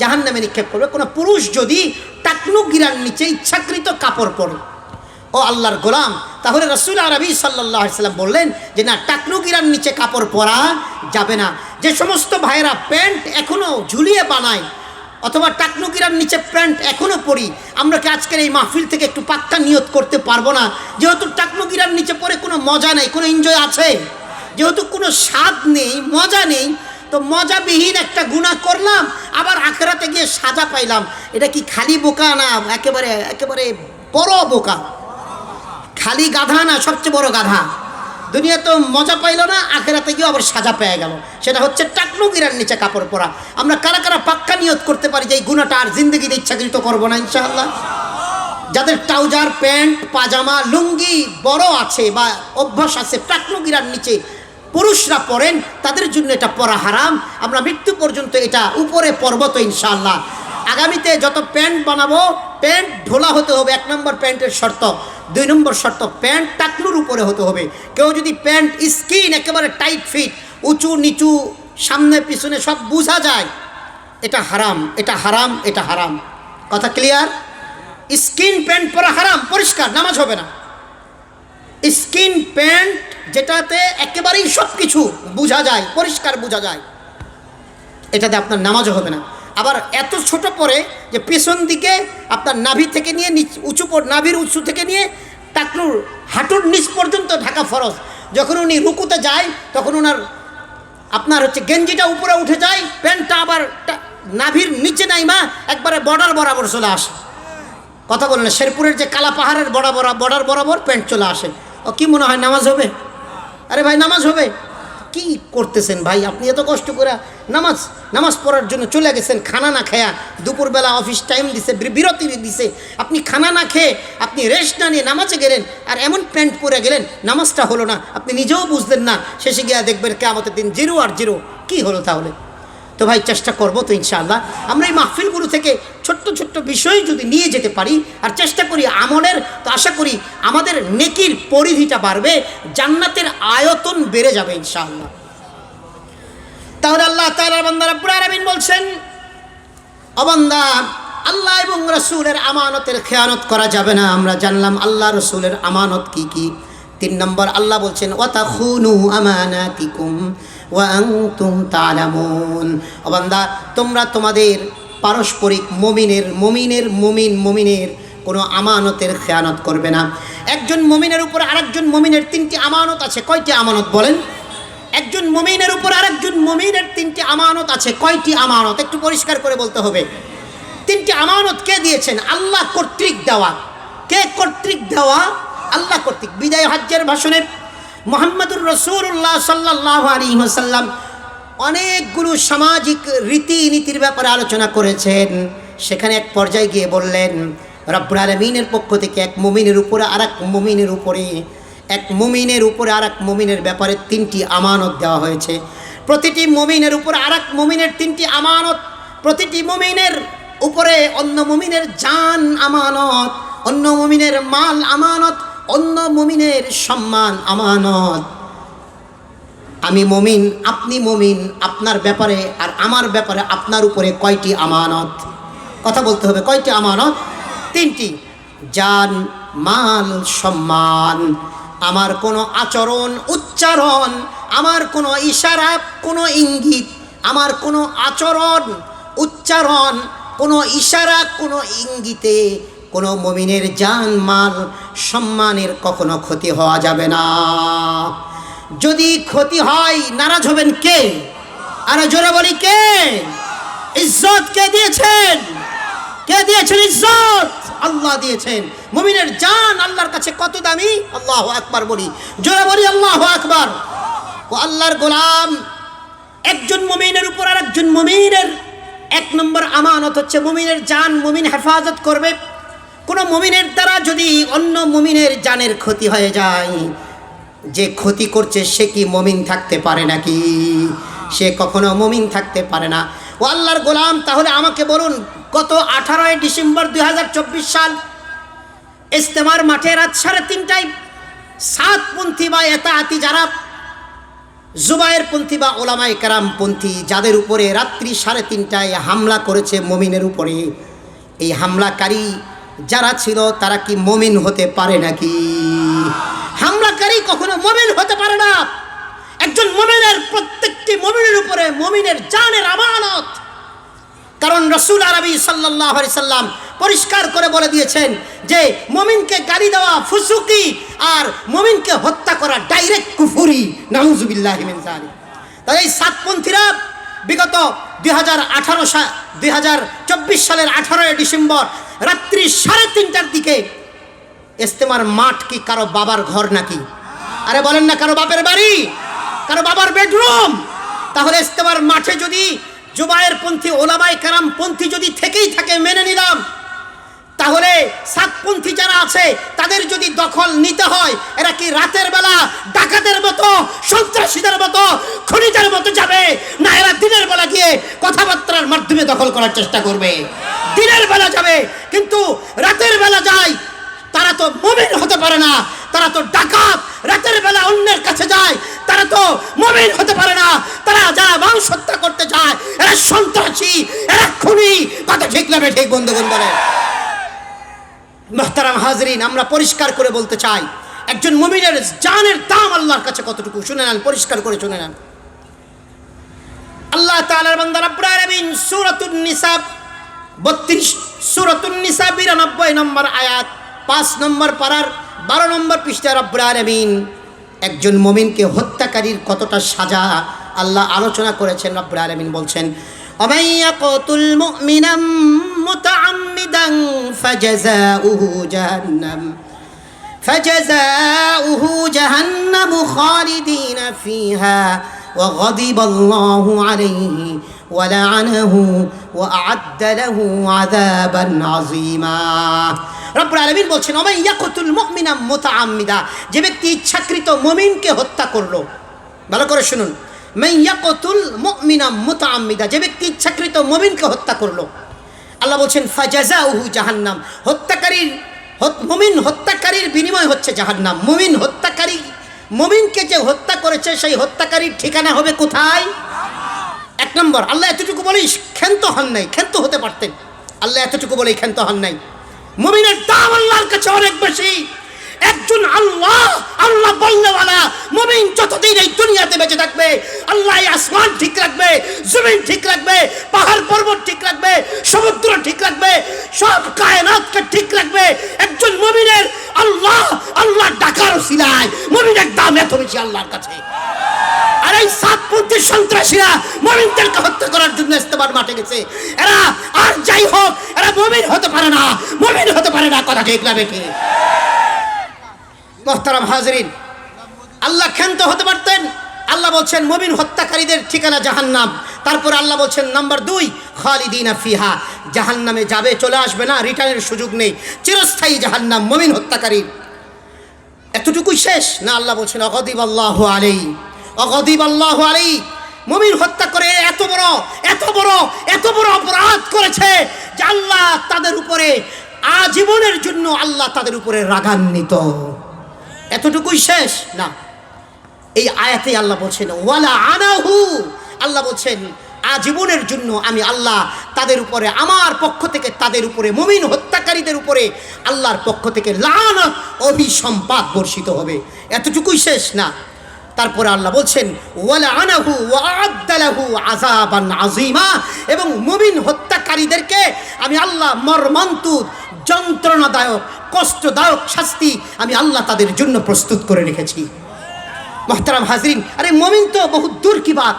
জাহান্নামে নিক্ষেপ করবে। কোনো পুরুষ যদি টাকনুকিরার নিচে ইচ্ছাকৃত কাপড় পরে। ও আল্লাহর গোলাম, তাহলে রাসূল আরবি সাল্লাল্লাহু আলাইহি সাল্লাম বললেন যে না, টাকনুকিরার নিচে কাপড় পরা যাবে না। যে সমস্ত ভাইয়েরা প্যান্ট এখনও ঝুলিয়ে বানায় অথবা টাকনুকিরার নিচে প্যান্ট এখনও পরি, আমরা কি আজকের এই মাহফিল থেকে একটু পাক্কা নিয়ত করতে পারবো না? যেহেতু টাকনুকিরার নিচে পরে কোনো মজা নেই, কোনো এনজয় আছে, যেহেতু কোনো স্বাদ নেই, মজা নেই, তো মজাবিহীন একটা গুনাহ করলাম, আবার আখিরাতে গিয়ে সাজা পাইলাম। এটা কি খালি বোকা না একেবারে একেবারে বড় বোকা? খালি গাধা না সবচেয়ে বড় গাধা? দুনিয়া তো মজা পাইল না, আখিরাতে গিয়ে আবার সাজা পেয়ে গেল। সেটা হচ্ছে টাকনুকিরার নিচে কাপড় পরা। আমরা কারা কারা পাক্কা নিয়ত করতে পারি যে এই গুনাহটা আর জিন্দগিতে ইচ্ছাকৃত করবো না ইনশাআল্লাহ? যাদের ট্রাউজার, প্যান্ট, পাজামা, লুঙ্গি বড় আছে বা অভ্যাস আছে টাকনুকিরার নিচে পুরুষরা পরেন, তাদের জন্য এটা পরা হারাম। আমরা মৃত্যু পর্যন্ত এটা উপরে পরব তো ইনশাআল্লাহ। আগামীতে যত প্যান্ট বানাবো, প্যান্ট ঢোলা হতে হবে, 1 নম্বর প্যান্টের শর্ত। 2 নম্বর শর্ত, প্যান্ট টাকনুর উপরে হতে হবে। কেউ যদি প্যান্ট স্কিন একেবারে টাইট ফিট, উঁচু নিচু, সামনে পিছনে সব বোঝা যায়, এটা হারাম, এটা হারাম, এটা হারাম। কথা ক্লিয়ার? স্কিন প্যান্ট পরা হারাম, পরিষ্কার, নামাজ হবে না। স্কিন প্যান্ট যেটাতে একেবারেই সব কিছু বোঝা যায়, পরিষ্কার বোঝা যায়, এটাতে আপনার নামাজও হবে না। আবার এত ছোট পরে যে পেছন দিকে আপনার নাভি থেকে নিয়ে উঁচু, নাভির উঁচু থেকে নিয়ে টাকনুর হাঁটুর নিচ পর্যন্ত ঢাকা ফরজ। যখন উনি রুকুতে যায় তখন ওনার আপনার হচ্ছে গেঞ্জিটা উপরে উঠে যায়, প্যান্টটা আবার নাভির নিচে নাইমা একবারে বর্ডার বরাবর চলে আসে। কথা বলেন না, শেরপুরের যে কালা পাহাড়ের বর্ডার বরাবর প্যান্ট চলে আসে। ও কি মনে হয় নামাজ হবে? আরে ভাই নামাজ হবে? কি করতেছেন ভাই আপনি? এত কষ্ট করে নামাজ পড়ার জন্য চলে গেছেন, খানা না খেয়া, দুপুরবেলা অফিস টাইম দিছে, বিরতি দিছে, আপনি খানা না খেয়ে, আপনি রেস্ট না নিয়ে নামাজে গেলেন, আর এমন প্যান্ট পরে গেলেন, নামাজটা হলো না, আপনি নিজেও বুঝলেন না, শেষে গিয়ে দেখবেন কিয়ামতের দিন 0 আর 0। কি হলো তাহলে? তো ভাই চেষ্টা করবো তো ইনশাআল্লাহ আমরা এই মাহফিলগুলো থেকে ছোট্ট ছোট্ট বিষয় যদি নিয়ে যেতে পারি আর চেষ্টা করি আমলের, তো আশা করি আমাদের নেকির পরিধিটা বাড়বে, জান্নাতের আয়তন বেড়ে যাবে ইনশাআল্লাহ। তাহলে আল্লাহ তাআলা বান্দা রব্বুল আলামিন বলছেন, ও বান্দা, আল্লাহ এবং রাসূলের আমানতের খেয়ানত করা যাবে না। আমরা জানলাম আল্লাহ রাসূলের আমানত কি কি। 3 নম্বর আল্লাহ বলছেন, ওয়া তাখুনু আমানাতিকুম ওয়া আনতুম তা'লামুন। ও বান্দা, তোমরা তোমাদের পারস্পরিক মুমিনের কোনো আমানতের খেয়ানত করবে না। একজন মুমিনের উপর আরেকজন মুমিনের 3টি আমানত আছে। কয়টি আমানত বলেন? একজন মুমিনের উপর আরেকজন মুমিনের 3টি আমানত আছে। কয়টি আমানত? একটু পরিষ্কার করে বলতে হবে। 3টি আমানত কে দিয়েছেন? আল্লাহ কর্তৃক দেওয়া। কে কর্তৃক দেওয়া? আল্লাহ কর্তৃক। বিদায় হজ্জের ভাষণে মুহাম্মদুর রাসূলুল্লাহ সাল্লাল্লাহু আলাইহি ওয়াসাল্লাম অনেকগুলো সামাজিক রীতিনীতির ব্যাপারে আলোচনা করেছেন। সেখানে এক পর্যায়ে গিয়ে বললেন, রব্বুল আলামিনের পক্ষ থেকে এক মুমিনের উপরে আরেক মুমিনের উপরে, এক মুমিনের উপরে আরেক মুমিনের ব্যাপারে 3টি আমানত দেওয়া হয়েছে। প্রতিটি মুমিনের উপরে আরেক মুমিনের 3টি আমানত। প্রতিটি মুমিনের উপরে অন্য মুমিনের জান আমানত, অন্য মুমিনের মাল আমানত, অন্য মুমিনের সম্মান আমানত। আমি মুমিন, আপনি মুমিন, আপনার ব্যাপারে আর আমার ব্যাপারে আপনার উপরে কয়টি আমানত? কথা বলতে হবে। কয়টি আমানত? 3টি। জান, মাল, সম্মান। আমার কোনো আচরণ, উচ্চারণ, আমার কোনো ইশারা, কোনো ইঙ্গিত, আমার কোনো আচরণ, উচ্চারণ, কোনো ইশারা, কোনো ইঙ্গিতে কোনো মুমিনের জান, মাল, সম্মানের কখনো ক্ষতি হওয়া যাবে না। যদি ক্ষতি হয় নারাজ হবেন কে? আরে জোরে বলি কে? ইজ্জত কে দিয়েছেন? কে দিয়েছেন ইজ্জত? আল্লাহ দিয়েছেন। মুমিনের জান আল্লাহর কাছে কত দামি? আল্লাহু আকবার বলি, জোরে বলি আল্লাহু আকবার। ও আল্লাহর গোলাম, একজন মুমিনের উপর আরেকজন মুমিনের 1 নম্বর আমানত হচ্ছে মুমিনের জান মুমিন হেফাজত করবে। কোনো মুমিনের দ্বারা যদি অন্য মুমিনের জানের ক্ষতি হয়ে যায়, যে ক্ষতি করছে সে কি মুমিন থাকতে পারে নাকি? সে কখনো মুমিন থাকতে পারে না। ও আল্লাহর গোলাম, তাহলে আমাকে বলুন, গত 18 ডিসেম্বর 2024 সাল ইজতেমার মাঠে রাত 3:30টায় সাতপন্থী বা এতাআতি যারা জুবায়েরপন্থী বা ওলামায়ে কেরামপন্থী যাদের উপরে রাত্রি 3:30টায় হামলা করেছে মুমিনের উপরে, এই হামলাকারী যারা ছিল তারা কি মুমিন হতে পারে নাকি? হামলাকারী কখনো মুমিন হতে পারে না। একজন মুমিনের প্রত্যেকটি মুমিনের উপরে মুমিনের জানের আমানত। কারণ রাসূল আরবি সাল্লাল্লাহু আলাইহি সাল্লাম পরিষ্কার করে বলে দিয়েছেন যে মুমিনকে গালি দেওয়া ফুসুকি আর মুমিনকে হত্যা করা ডাইরেক্ট কুফরি। নাউজুবিল্লাহি মিন যালিক। তাই এই সাতপন্থীরা বিগত 2024 সালের 18 ডিসেম্বর রাত্রি 3:30টার দিকে, ইজতেমার মাঠ কি কারো বাবার ঘর নাকি? আরে বলেন না, কারো বাপের বাড়ি, কারো বাবার বেডরুম? তাহলে ইজতেমার মাঠে যদি জুবায়েরপন্থী ওলামায়ে কেরামপন্থী যদি থেকেই থাকে মেনে নিলাম, তাহলে সাতপন্থী যারা আছে তাদের যদি দখল নিতে হয়, এরা কি রাতের বেলা ডাকাতের মতো, সন্ত্রাসীদের মতো, খুনিদের মতো যাবে, না এরা দিনের বেলা গিয়ে কথাবার্তার মাধ্যমে দখল করার চেষ্টা করবে? দিনের বেলা যাবে, কিন্তু রাতের বেলা যায়, তারা তো মুমিন হতে পারে না, তারা তো ডাকাত। রাতের বেলা অন্যের কাছে যায়, তারা তো মুমিন হতে পারে না। তারা যারা মানুষ হত্যা করতে চায় এরা সন্ত্রাসী, এরা খুনি। কথা ঠিক না ঠিক বন্ধুগণ বলে? মুহতারাম হাজরিন, আমরা পরিষ্কার করে বলতে চাই, একজন মুমিনের জানের দাম আল্লাহর কাছে কতটুকু শুনে নেন, পরিষ্কার করে শুনে নেন। আল্লাহ তাআলার বান্দা রব্বুল আলামিন সূরাতুন নিসা 32, সূরাতুন নিসা 92 নম্বর আয়াত, 5 নম্বর পারার 12 নম্বর পৃষ্ঠায় রব্বুল আলামিন একজন মুমিনকে হত্যাকারীর কতটা সাজা আল্লাহ আলোচনা করেছেন। রব্বুল আলামিন বলছেন, ومن يقتل مؤمنا متعمدا فجزاؤه جهنم خالدين فيها وغضب الله عليه ولعنه وأعد له عذابا عظيما। রব্বুল আলামিন বলছেন, ওমাই ইয়াকতুল মুমিনা মুতাআম্মিদা, যে ব্যক্তি ইচ্ছাকৃত মুমিনকে হত্যা করলো। ভালো করে শুনুন, মান ইয়াকতুল মুমিনা মুতাআম্মিদা, যে ব্যক্তি ইচ্ছাকৃত মুমিনকে হত্যা করলো, আল্লাহ বলছেন ফাজাযাউহু জাহান্নাম, মুমিন হত্যাকারীর বিনিময় হচ্ছে জাহান্নাম। মুমিনকে যে হত্যা করেছে সেই হত্যাকারীর ঠিকানা হবে কোথায়? 1 নম্বর, আল্লাহ এতটুকু বলেই ক্ষান্ত হন নাই, ক্ষান্ত হতে পারতেন। আল্লাহ এতটুকু বলেই ক্ষান্ত হন নাই। মুমিনের দাম আল্লাহর কাছে অনেক বেশি। একজন আল্লাহ আল্লাহ বলনেওয়ালা মুমিন যতদিন এই দুনিয়াতে বেঁচে থাকবে, আল্লাহ আসমান ঠিক রাখবে, জমিন ঠিক রাখবে, পাহাড় পর্বত ঠিক রাখবে, সমুদ্র ঠিক রাখবে, সব কায়নাতকে ঠিক রাখবে। একজন মুমিনের আল্লাহ আল্লাহ ডাকার ওসিলায় মুমিনের দাম এত বেশি আল্লাহর কাছে। আর এই সাতপন্থী সন্ত্রাসীরা মুমিনদেরকে হত্যা করার জন্য ইস্তেমার মাঠে গেছে। এরা আর যাই হোক, এরা মুমিন হতে পারে না, মুমিন হতে পারে না, কথা ঠিক না বেঠি? মুহতারাম হাজরিন, আল্লাহ ক্ষান্ত হতে পারতেন। আল্লাহ বলছেন মুমিন হত্যাকারীদের ঠিকানা জাহান্নাম। তারপর আল্লাহ বলছেন নাম্বার 2, খালিদিনা ফিহা, জাহান্নামে যাবে, চলে আসবে না, রিটার্নের সুযোগ নেই, চিরস্থায়ী জাহান্নাম মুমিন হত্যাকারী। এতটুকুই শেষ না, আল্লাহ বলছেন অগদিব আল্লাহু আলাইহি, অগদিব আল্লাহু আলাইহি। মুমিন হত্যা করে এত বড় অপরাধ করেছে যে আল্লাহ তাদের উপরে আজীবনের জন্য আল্লাহ তাদের উপরে রাগান্বিত। এতটুকুই শেষ না, এই আয়াতে আল্লাহ বলছেন ওয়ালা আনাহু, আল্লাহ বলছেন আজীবনের জন্য আমি আল্লাহ তাদের উপরে, আমার পক্ষ থেকে তাদের উপরে, মুমিন হত্যাকারীদের উপরে আল্লাহর পক্ষ থেকে লানত, অভিসম্পাত বর্ষিত হবে। এতটুকুই শেষ না, তারপরে আল্লাহ বলছেন ওয়ালা আনাহু ওয়া আ'আদ্দা লাহু আযাবান আযীমা, এবং মুমিন হত্যাকারীদেরকে আমি আল্লাহ মর্মান্তুদ, যন্ত্রণাদায়ক, কষ্টদায়ক শাস্তি আমি আল্লাহ তাদের জন্য প্রস্তুত করে রেখেছি। মুহতারাম হাজরিন, আরে মুমিন তো বহুত দূর কি বাত,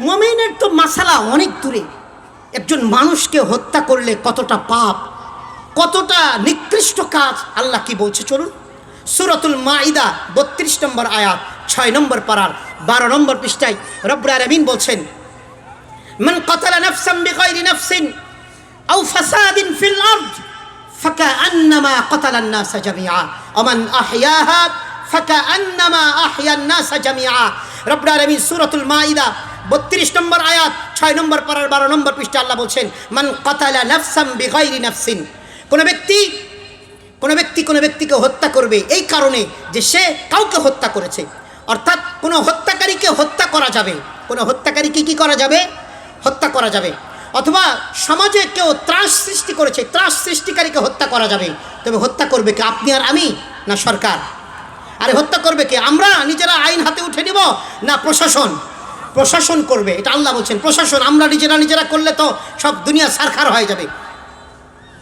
মুমিনের তো মাসালা অনেক দূরে। একজন মানুষকে হত্যা করলে কতটা পাপ, কতটা নিকৃষ্ট কাজ, আল্লাহ কি বলছে চলুন। সূরাতুল মাইদা 32 নম্বর আয়াত, 6 নম্বর পারার 12 নম্বর পৃষ্ঠায় রব্বুল আলামিন বলছেন মান কাতালা নাফসান বিগাইরি নাফসিন আও ফাসাদিন ফিল আরদ ফাকাআন্নামা কাতালান নাসা জামিআ ওয়া মান আহইয়াহা ফাকাআন্নামা আহইয়ান নাসা জামিআ। রব্বুল আলামিন সূরাতুল মাইদা 32 নম্বর আয়াত 6 নম্বর পারার 12 নম্বর পৃষ্ঠায় আল্লাহ বলছেন মান কাতালা নাফসান বিগাইরি নাফসিন, কোন ব্যক্তি কোনো ব্যক্তিকে হত্যা করবে এই কারণে যে সে কাউকে হত্যা করেছে, অর্থাৎ কোনো হত্যাকারীকে হত্যা করা যাবে, কোনো হত্যাকারীকে কি করা যাবে, হত্যা করা যাবে। অথবা সমাজে কেউ ত্রাস সৃষ্টি করেছে, ত্রাস সৃষ্টিকারীকে হত্যা করা যাবে। তবে হত্যা করবে কে, আপনি আর আমি, না সরকার? আরে হত্যা করবে কে? আমরা নিজেরা আইন হাতে উঠে নিব, না প্রশাসন করবে? এটা আল্লাহ বলছেন প্রশাসন। আমরা নিজেরা করলে তো সব দুনিয়া সারখার হয়ে যাবে।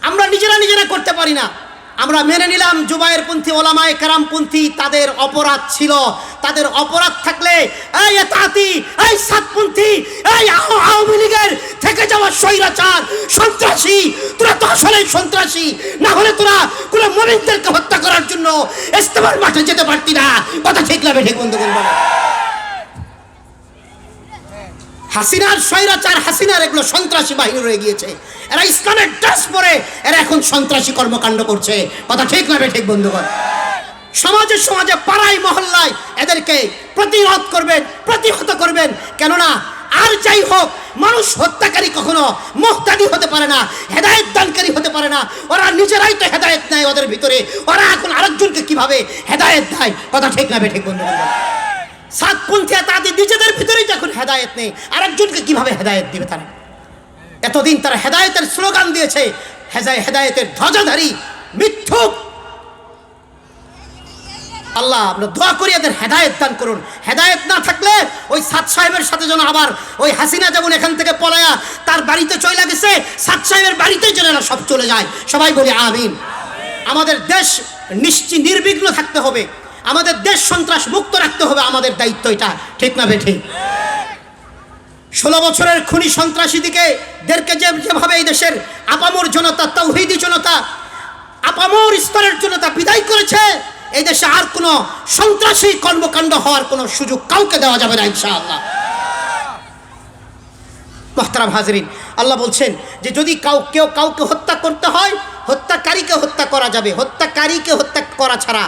আমরা নিজেরা করতে পারি না। আমরা মেনে নিলাম জুবায়ের পন্থী, ওলামায়ে কেরাম পন্থী তাদের অপরাধ ছিল, তাদের অপরাধ থাকলে এই এতাতি, এই সাতপন্থী, এই আওয়ামী লীগের থেকে যাওয়া স্বৈরাচার সন্ত্রাসী, তোরা তো আসলে সন্ত্রাসী, না হলে তোরা কোনো মুমিনদেরকে হত্যা করার জন্য ইস্তেমার মাঠে যেতে পারতি না। কথা ঠিক লাগবে ঠিক বন্ধুগণ বলে। হাসিনার স্বৈরাচার, হাসিনার এগুলো সন্ত্রাসী বাহিনী রয়ে গিয়েছে, এরা ইসলামের ড্রেস পরে এরা এখন সন্ত্রাসী কর্মকাণ্ড করছে। কথা ঠিক না ঠিক বন্ধুগণ? সমাজে পাড়ায় মহল্লায় এদেরকে প্রতিরোধ করবেন, প্রতিহত করবেন। কেননা আর যাই হোক, মানুষ হত্যাকারী কখনো মুহতাদি হতে পারে না, হেদায়েত দানকারী হতে পারে না। ওরা নিজেরাই তো হেদায়েত নেয় ওদের ভিতরে, ওরা এখন আরেকজনকে কিভাবে হেদায়েত দেয়? কথা ঠিক না ঠিক বন্ধুগণ? সাতপন্থী তাদের নিজেদের ভিতরেই যখন হেদায়েত নেই, আরেকজনকে কিভাবে হেদায়েত দিবে? তারা এতদিন তারা হেদায়েতের স্লোগান দিয়েছে, হেদায়েতের ধ্বজাধারী মিথ্যুক। আল্লাহ আমরা দোয়া করি এদের হেদায়েত দান করুন। হেদায়েত না থাকলে ওই সাদ সাহেবের সাথে যেন আবার ওই হাসিনা যেমন এখান থেকে পলায়া তার বাড়িতে চলে গেছে, সাদ সাহেবের বাড়িতেই যেন সব চলে যায়। সবাই বলি আমিন। আমাদের দেশ নির্বিঘ্ন থাকতে হবে, আমাদের দেশ সন্ত্রাস মুক্ত রাখতে হবে, আমাদের দায়িত্ব এটা। ঠিক না বেঠিক? 16 বছরের খুনি সন্ত্রাসীদেরকে যেভাবে এই দেশের আপামর জনতা, তাওহীদি জনতা, আপামর স্তরের জনতা বিদায় করেছে, এই দেশে আর কোনো সন্ত্রাসী কর্মকাণ্ড হওয়ার কোনো সুযোগ কাউকে দেওয়া যাবে না ইনশাআল্লাহ। মুহতারাম হাজরিন, আল্লাহ বলছেন যে যদি কেউ কাউকে হত্যা করতে হয়, হত্যাকারীকে হত্যা করা যাবে। হত্যাকারীকে হত্যা করা ছাড়া,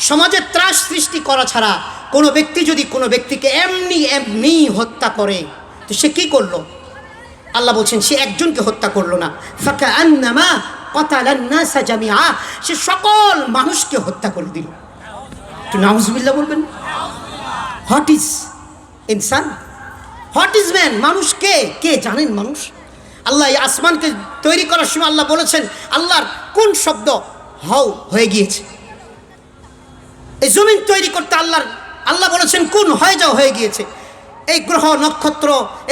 সমাজে ত্রাস সৃষ্টি করা ছাড়া কোনো ব্যক্তি যদি কোনো ব্যক্তিকে এমনি হত্যা করে, তো সে কি করলো? আল্লাহ বলছেন সে একজনকে হত্যা করলো না, ফাকাআন্নামা কাতালান নাসা জামিআ, সে সকল মানুষকে হত্যা করে দিল। একটু নাউজুবিল্লাহ বলবেন। হোয়াট ইজ ইনসান, হোয়াট ইজ ম্যান? মানুষ কে জানেন? মানুষ আল্লাহ এই আসমানকে তৈরি করার সময় আল্লাহ বলেছেন, আল্লাহর কোন শব্দ হও হয়ে গিয়েছে। এই জমিন তৈরি করতে আল্লাহ বলেছেন কুন, হয়ে যাও, হয়ে গিয়েছে। এই গ্রহ নক্ষত্র,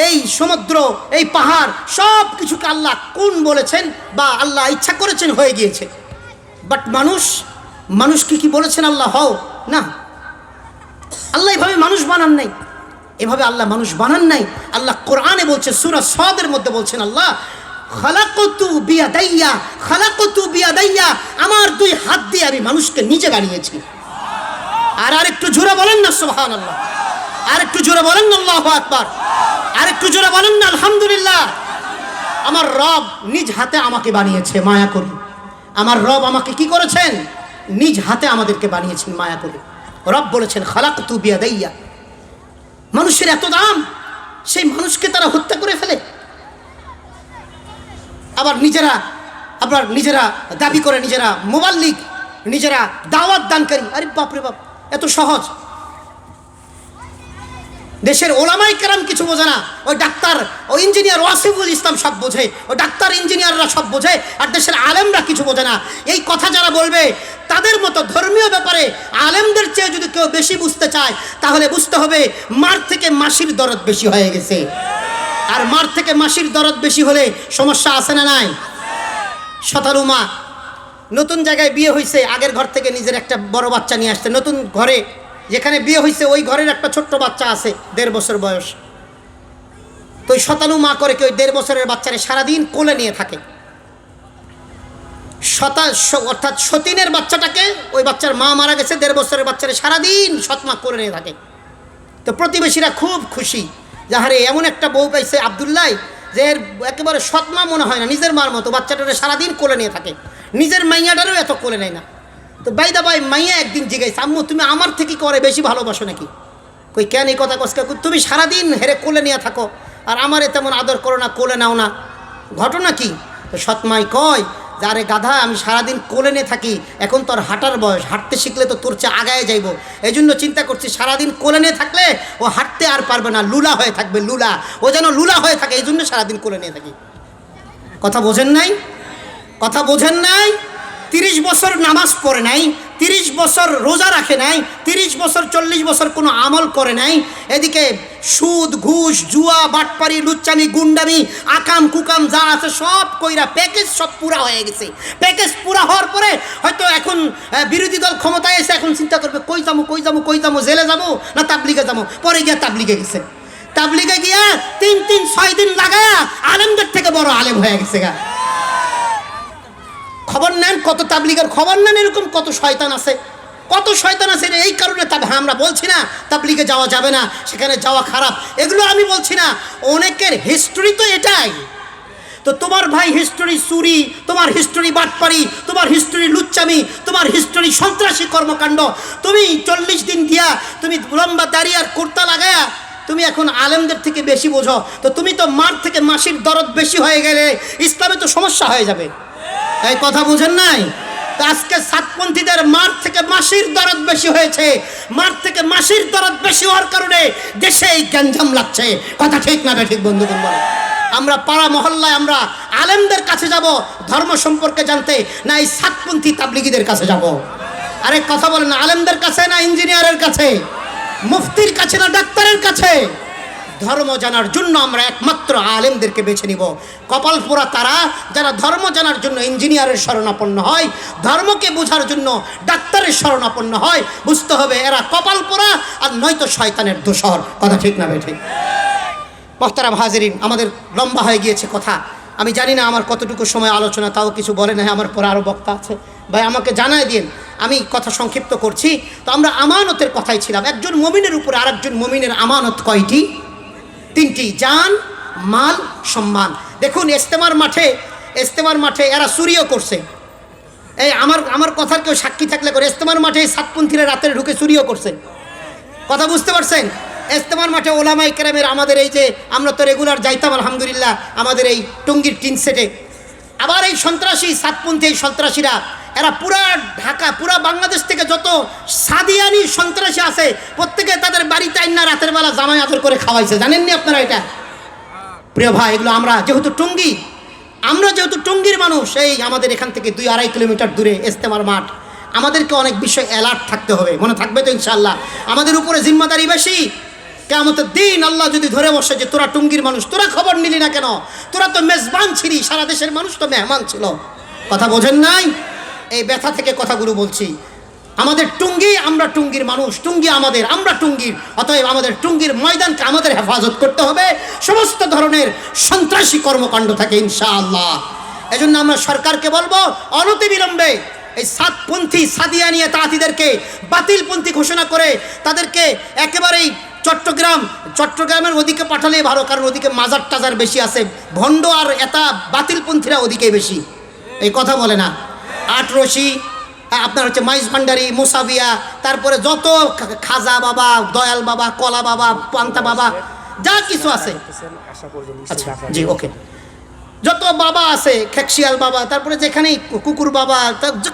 এই সমুদ্র, এই পাহাড় সব কিছুকে আল্লাহ কুন বলেছেন বা আল্লাহ ইচ্ছা করেছেন, হয়ে গিয়েছে। বাট মানুষকে কি বলেছেন আল্লাহ হও? না, আল্লাহ এভাবে মানুষ বানান নাই, এভাবে আল্লাহ মানুষ বানান নাই। আল্লাহ কোরআনে বলছে, সূরা সাদের মধ্যে বলছেন আল্লাহ, খালাকতু বিয়াদাইয়া, খালাকতু বিয়াদাইয়া, আমার দুই হাত দিয়ে আমি মানুষকে নিজে বানিয়েছি। আর আরেকটু জোরে বলেন না সুবহানাল্লাহ, আরেকটু জোরে বলেন না আল্লাহু আকবার, আরেকটু জোরে বলেন না আলহামদুলিল্লাহ। আমার রব নিজ হাতে আমাকে বানিয়েছে মায়া করে। আমার রব আমাকে কি করেছেন? নিজ হাতে আমাদেরকে বানিয়েছেন মায়া করে। রব বলেছেন খালাকতু বিয়াদাইয়া। মানুষের এত দাম, সেই মানুষকে তারা হত্যা করে ফেলে। আবার নিজেরা দাবি করে নিজেরা মুবাল্লিগ, নিজেরা দাওয়াত দানকারী। আরে বাপরে বাপ, এত সহজ? দেশের ওলামাই কেরাম কিছু বোঝে না, ওই ডাক্তার, ওই ইঞ্জিনিয়ার ওয়াসিফুল ইসলাম সব বোঝে, ওই ডাক্তার ইঞ্জিনিয়াররা সব বোঝে, আর দেশের আলেমরা কিছু বোঝে না। এই কথা যারা বলবে, তাদের মতো ধর্মীয় ব্যাপারে আলেমদের চেয়ে যদি কেউ বেশি বুঝতে চায়, তাহলে বুঝতে হবে মার থেকে মাসির দরদ বেশি হয়ে গেছে। আর মার থেকে মাসির দরদ বেশি হলে সমস্যা আছে না নাই? শতালু মা নতুন জায়গায় বিয়ে হয়েছে, আগের ঘর থেকে নিজের একটা বড় বাচ্চা নিয়ে আসছে। নতুন ঘরে যেখানে বিয়ে হয়েছে, ওই ঘরের একটা ছোট্ট বাচ্চা আছে 1.5 বছর বয়স। তো ওই শতালু মা করে কি ওই 1.5 বছরের বাচ্চারে সারাদিন কোলে নিয়ে থাকে। অর্থাৎ সতীনের বাচ্চাটাকে, ওই বাচ্চার মা মারা গেছে, 1.5 বছরের বাচ্চারে সারাদিন সৎমা কোলে নিয়ে থাকে। তো প্রতিবেশীরা খুব খুশি, যাহারে এমন একটা বউ পাইছে আব্দুল্লাহ, যে এর একেবারে সৎমা মনে হয় না, নিজের মার মতো বাচ্চাটারে সারাদিন কোলে নিয়ে থাকে। নিজের মাইয়াটারও এত কোলে নেয় না। তো বাইদা ভাই মাইয়া একদিন জিজ্ঞাসা, আম্মু তুমি আমার থেকে করে বেশি ভালোবাসো নাকি? কই কেন এই কথা কষ্ট? তুমি সারাদিন হেরে কোলে নিয়ে থাকো, আর আমারে তেমন আদর করো না, কোলে নাও না, ঘটনা কি? তো সৎমাই কয়, যারে গাধা, আমি সারাদিন কোলে নিয়ে থাকি, এখন তোর হাঁটার বয়স, হাঁটতে শিখলে তো তোর চেয়ে আগায় যাইব। এই জন্য চিন্তা করছি সারাদিন কোলে নিয়ে থাকলে ও হাঁটতে আর পারবে না, লুলা হয়ে থাকবে, লুলা, ও যেন লুলা হয়ে থাকে, এই জন্য সারাদিন কোলে নিয়ে থাকি। কথা বোঝেন নাই? কথা বোঝেন নাই? 30 বছর নামাজ পড়ে নাই, 30 বছর রোজা রাখে নাই, 30 বছর 40 বছর কোনো আমল করে নাই। এদিকে সুদ, ঘুষ, জুয়া, বাটপারি, লুচ্চামি, গুন্ডামি, আকাম কুকাম যা আছে সব কইরা প্যাকেজ সব পুরা হয়ে গেছে। প্যাকেজ পুরা হওয়ার পরে হয়তো এখন বিরোধী দল ক্ষমতায় এসে এখন চিন্তা করবে কই যাবো, জেলে যাবো না তাবলিগে যাবো। পরে গিয়া তাবলিগে গেছে, তাবলিগে গিয়া 3-6 দিন লাগায়া আলেমদের থেকে বড় আলেম হয়ে গেছে গা। খবর নেন কত তাবলিগের, খবর নেন এরকম কত শয়তান আছে, কত শয়তান আছে। এই কারণে আমরা বলছি না তাবলিগে যাওয়া যাবে না, সেখানে যাওয়া খারাপ, এগুলো আমি বলছি না। অনেকের হিস্টোরি তো এটাই। তো তোমার ভাই হিস্টোরি চুরি, তোমার হিস্টোরি বাটপারি, তোমার হিস্টোরি লুচ্চামি, তোমার হিস্টোরি সন্ত্রাসী কর্মকাণ্ড, তুমি 40 দিন দিয়া তুমি লম্বা দাঁড়িয়ে আর কুর্তা লাগায়া তুমি এখন আলেমদের থেকে বেশি বোঝো। তো তুমি তো মার থেকে মাসির দরদ বেশি হয়ে গেলে ইসলামে তো সমস্যা হয়ে যাবে। এই কথা বুঝেন নাই? তো আজকে সাতপন্থীদের মার থেকে মাসির দরদ বেশি হয়েছে। মার থেকে মাসির দরদ বেশি হওয়ার কারণে দেশে এই গ্যাঞ্জাম লাগছে। কথা ঠিক না ঠিক বন্ধুগণ? বলে আমরা পাড়া মহল্লায় আমরা আলেমদের কাছে যাব ধর্ম সম্পর্কে জানতে, না এই সাতপন্থী তাবলিগীদের কাছে যাব? আরে কথা বলেন না, আলেমদের কাছে না ইঞ্জিনিয়ারের কাছে, মুফতির কাছে না ডাক্তারের কাছে? ধর্ম জানার জন্য আমরা একমাত্র আলেমদেরকে বেছে নিব। কপাল পোড়া তারা যারা ধর্ম জানার জন্য ইঞ্জিনিয়ারের শরণাপন্ন হয়, ধর্মকে বোঝার জন্য ডাক্তারের শরণাপন্ন হয়। বুঝতে হবে এরা কপাল পোড়া আর নয়তো শয়তানের দোসর। কথা ঠিক না ঠিক? মোহতারাম হাজিরিন, আমাদের লম্বা হয়ে গিয়েছে কথা। আমি জানি না আমার কতটুকু সময় আলোচনা, তাও কিছু বলে না, আমার পরে আরও বক্তা আছে, ভাই আমাকে জানায় দিন। আমি কথা সংক্ষিপ্ত করছি। তো আমরা আমানতের কথাই ছিলাম। একজন মুমিনের উপরে আরেকজন মুমিনের আমানত কয়টি? 3টি, জান, মাল, সম্মান। দেখুন ইজতেমার মাঠে এরা চুরিও করছে। এই আমার কথার কেউ সাক্ষী থাকলে করে, ইজতেমার মাঠে সাতপন্থীরা রাতে ঢুকে চুরিও করছে। কথা বুঝতে পারছেন? ইজতেমার মাঠে ওলামায়ে কেরামের, আমাদের এই যে আমরা তো রেগুলার যাইতাম আলহামদুলিল্লাহ আমাদের এই টঙ্গীর টিন সেটে। আবার এই সন্ত্রাসী সাতপন্থী, এই সন্ত্রাসীরা এরা পুরা ঢাকা, পুরা বাংলাদেশ থেকে যত সাদিয়ানি সন্ত্রাসী আছে প্রত্যেকে তাদের বাড়িতে আইনা রাতের বেলা জামাই আদর করে খাওয়াইছে। জানেননি আপনারা এটা? প্রিয় ভাই, এগুলো আমরা যেহেতু টঙ্গী, আমরা যেহেতু টঙ্গীর মানুষ, এই আমাদের এখান থেকে 2-2.5 কিলোমিটার দূরে ইজতেমার মাঠ, আমাদেরকে অনেক বিষয় অ্যালার্ট থাকতে হবে, মনে থাকবে তো ইনশাআল্লাহ। আমাদের উপরে জিম্মাদারি বেশি। কিয়ামতের দিন আল্লাহ যদি ধরে বসে যে তোরা টঙ্গীর মানুষ, তোরা খবর নিলি না কেন? তোরা তো মেজবান ছিলি, সারা দেশের মানুষ তো মেহমান ছিল। কথা বোঝেন নাই? এই ব্যথা থেকে কথাগুলো বলছি। আমাদের টুঙ্গি, আমরা টুঙ্গির মানুষ, টুঙ্গি আমাদের, আমরা টুঙ্গির, অতএব আমাদের টুঙ্গির ময়দানকে আমাদের হেফাজত করতে হবে সমস্ত ধরনের সন্ত্রাসী কর্মকাণ্ড থেকে ইনশাআল্লাহ। এজন্য আমরা সরকারকে বলবো অনতিবিলম্বে এই সাতপন্থী সাদিয়ানিয়া তাঁতিদেরকে বাতিলপন্থী ঘোষণা করে তাদেরকে একেবারেই চট্টগ্রামের ওদিকে পাঠালে ভালো, কারণ ওদিকে মাজার টাজার বেশি আছে, ভণ্ড আর এটা বাতিলপন্থীরা ওদিকে বেশি। এই কথা বলে না? আটরশি, আপনার হচ্ছে মাইজ ভান্ডারি, মুসাবিয়া, তারপরে যত খাজা বাবা, দয়াল বাবা, কলা বাবা, পান্তা বাবা, যা কিছু আছে, আচ্ছা জি ওকে, যত বাবা আছে, খেকশিয়াল বাবা, তারপরে যেখানেই কুকুর বাবা,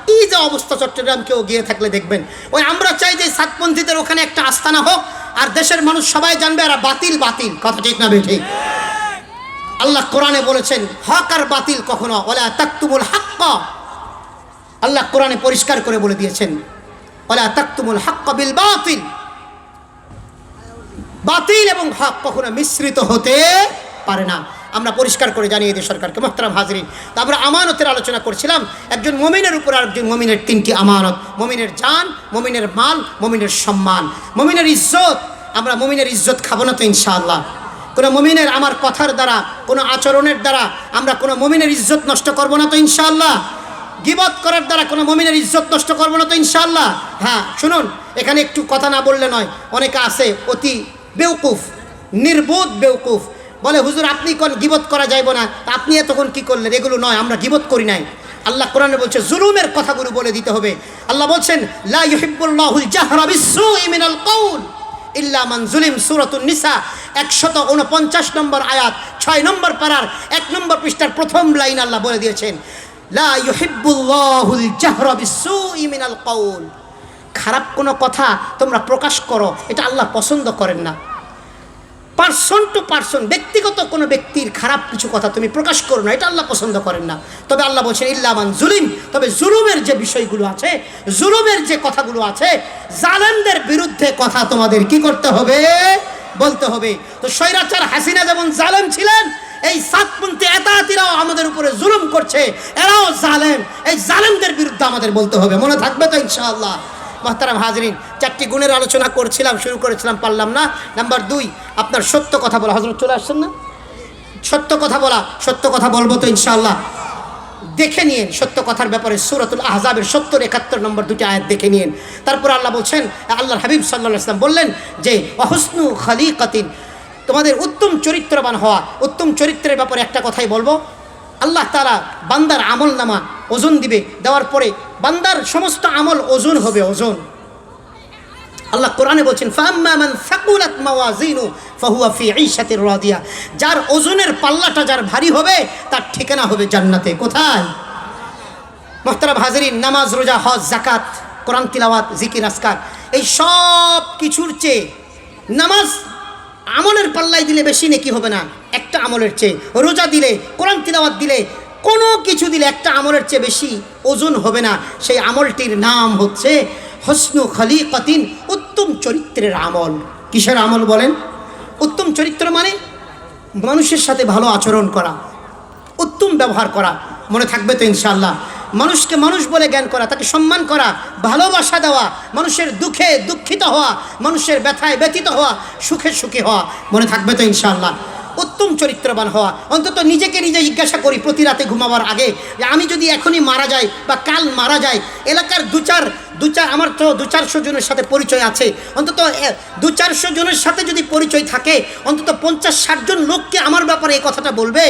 কি যে অবস্থা চট্টগ্রাম, কেউ গিয়ে থাকলে দেখবেন। ওই আমরা চাই যে সাতপন্থীদের ওখানে একটা আস্তানা হোক, আর দেশের মানুষ সবাই জানবে এরা বাতিল বাতিল। কথা ঠিক না বেঠিক? আল্লাহ কোরআনে বলেছেন হক আর বাতিল কখনো ওয়ালা তাকতুমুল হাক্কা, আল্লাহ কোরআনে পরিষ্কার করে বলে দিয়েছেন ওয়ালা তাকতুমুল হাক্কা বিল বাতিল, বাতিল এবং হক কখনো মিশ্রিত হতে পারে না। আমরা পরিষ্কার করে জানিয়ে দিই সরকারকে। মুহতারাম হাজরিন, তারপরে আমানতের আলোচনা করছিলাম। একজন মুমিনের উপর আরেকজন মুমিনের 3টি আমানত: মুমিনের জান, মুমিনের মাল, মুমিনের সম্মান, মুমিনের ইজ্জত। আমরা মুমিনের ইজ্জত খাবো না তো ইনশাআল্লাহ। কোনো মুমিনের আমার কথার দ্বারা, কোনো আচরণের দ্বারা আমরা কোনো মুমিনের ইজ্জত নষ্ট করবো না তো ইনশাআল্লাহ। গীবত করার দ্বারা কোনো মুমিনের ইজ্জত নষ্ট করবো না তো ইনশাআল্লাহ। হ্যাঁ শুনুন, এখানে একটু কথা না বললে নয়। অনেকে আছে অতি বেউকুফ, নির্বোধ বেউকুফ, বলে হুজুর আপনি কোন গীবত করা যাইব না, আপনি এতক্ষণ কি করলেন? এগুলো নয়, আমরা গীবত করি নাই। আল্লাহ কোরআনে বলছে জুলুমের কথাগুলো বলে দিতে হবে। আল্লাহ বলছেন লা ইউহিব্বুল্লাহুল জাহরা বিস-সুই মিনাল কাউল ইল্লা মান যুলিম, সূরাতুন নিসা 149 নম্বর আয়াত, 6 নম্বর পারার 1 নম্বর পৃষ্ঠার প্রথম লাইন আল্লাহ বলে দিয়েছেন লা ইউহিব্বুল্লাহুল জাহরা বিস-সুই মিনাল কাউল। খারাপ কোনো কথা তোমরা প্রকাশ করো, এটা আল্লাহ পছন্দ করেন না। পারসন টু পারসন, ব্যক্তিগত কোনো ব্যক্তির খারাপ কিছু কথা তুমি প্রকাশ করো না, এটা আল্লাহ পছন্দ করেন না। তবে আল্লাহ বলছেন ইল্লা মান জুলিম, তবে জুলুমের যে বিষয়গুলো আছে, জুলুমের যে কথাগুলো আছে, জালেমদের বিরুদ্ধে কথা তোমাদের কি করতে হবে? বলতে হবে। তো স্বৈরাচার হাসিনা যেমন জালেম ছিলেন, এই সাতপন্থী এতাতিরাও আমাদের উপরে জুলুম করছে, এরাও জালেম। এই জালেমদের বিরুদ্ধে আমাদের বলতে হবে, মনে থাকবে তো ইনশাআল্লাহ। মুহতারাম হাজরিন, 4টি গুণের আলোচনা করছিলাম, শুরু করেছিলাম, পারলাম না। নাম্বার 2, আপনার সত্য কথা বলা। হযরত চলে আসছেন না? সত্য কথা বলা, সত্য কথা বলবো তো ইনশাআল্লাহ। দেখে নিন সত্য কথার ব্যাপারে সূরাতুল আহজাবের 70-71 নম্বর 2টি আয়াত দেখে নিন। তারপর আল্লাহ বলছেন, আল্লাহর হাবিব সাল্লাল্লাহু আলাইহি ওয়াসাল্লাম বললেন যে ওয়াহুসনু খালিকাতিন, তোমাদের উত্তম চরিত্রবান হওয়া। উত্তম চরিত্রের ব্যাপারে একটা কথাই বলবো। আল্লাহ তাআলা বান্দার আমল নামা ওজন দিবে, দেওয়ার পরে বান্দার সমস্ত আমল ওজন হবে, ওজন। আল্লাহ কোরআনে বলছেন ফাম্মা মান সাকুলাত মাওয়াজিনু ফাহুয়া ফি ঈশাতির রাদিয়া, যার ওজনের পাল্লাটা যার ভারী হবে তার ঠিকানা হবে জান্নাতে। কোথায়? মুহতারাম হাজরিন, নামাজ, রোজা, হজ, যাকাত, কোরআন তিলাওয়াত, জিকির, আজকার, এই সব কিছুর চেয়ে নামাজ আমলের পাল্লায় দিলে বেশি নেকি হবে না একটা আমলের চেয়ে। রোজা দিলে, কোরআন তিলাওয়াত দিলে, কোনো কিছু দিলে একটা আমলের চেয়ে বেশি ওজন হবে না। সেই আমলটির নাম হচ্ছে হসনু খলিকাতিন, উত্তম চরিত্রের আমল। কিসের আমল বলেন? উত্তম চরিত্র মানে মানুষের সাথে ভালো আচরণ করা, উত্তম ব্যবহার করা, মনে থাকবে তো ইনশাআল্লাহ। মানুষকে মানুষ বলে জ্ঞান করা, তাকে সম্মান করা, ভালোবাসা দেওয়া, মানুষের দুঃখে দুঃখিত হওয়া, মানুষের ব্যথায় ব্যথিত হওয়া, সুখে সুখী হওয়া, মনে থাকবে তো ইনশাআল্লাহ। উত্তম চরিত্রবান হওয়া। অন্তত নিজেকে নিজে জিজ্ঞাসা করি প্রতি রাতে ঘুমাবার আগে যে আমি যদি এখনই মারা যাই বা কাল মারা যাই, এলাকার আমার তো 200-400 জনের সাথে পরিচয় আছে, অন্তত 200-400 জনের সাথে যদি পরিচয় থাকে, অন্তত 50-60 জন লোককে আমার ব্যাপারে এই কথাটা বলবে,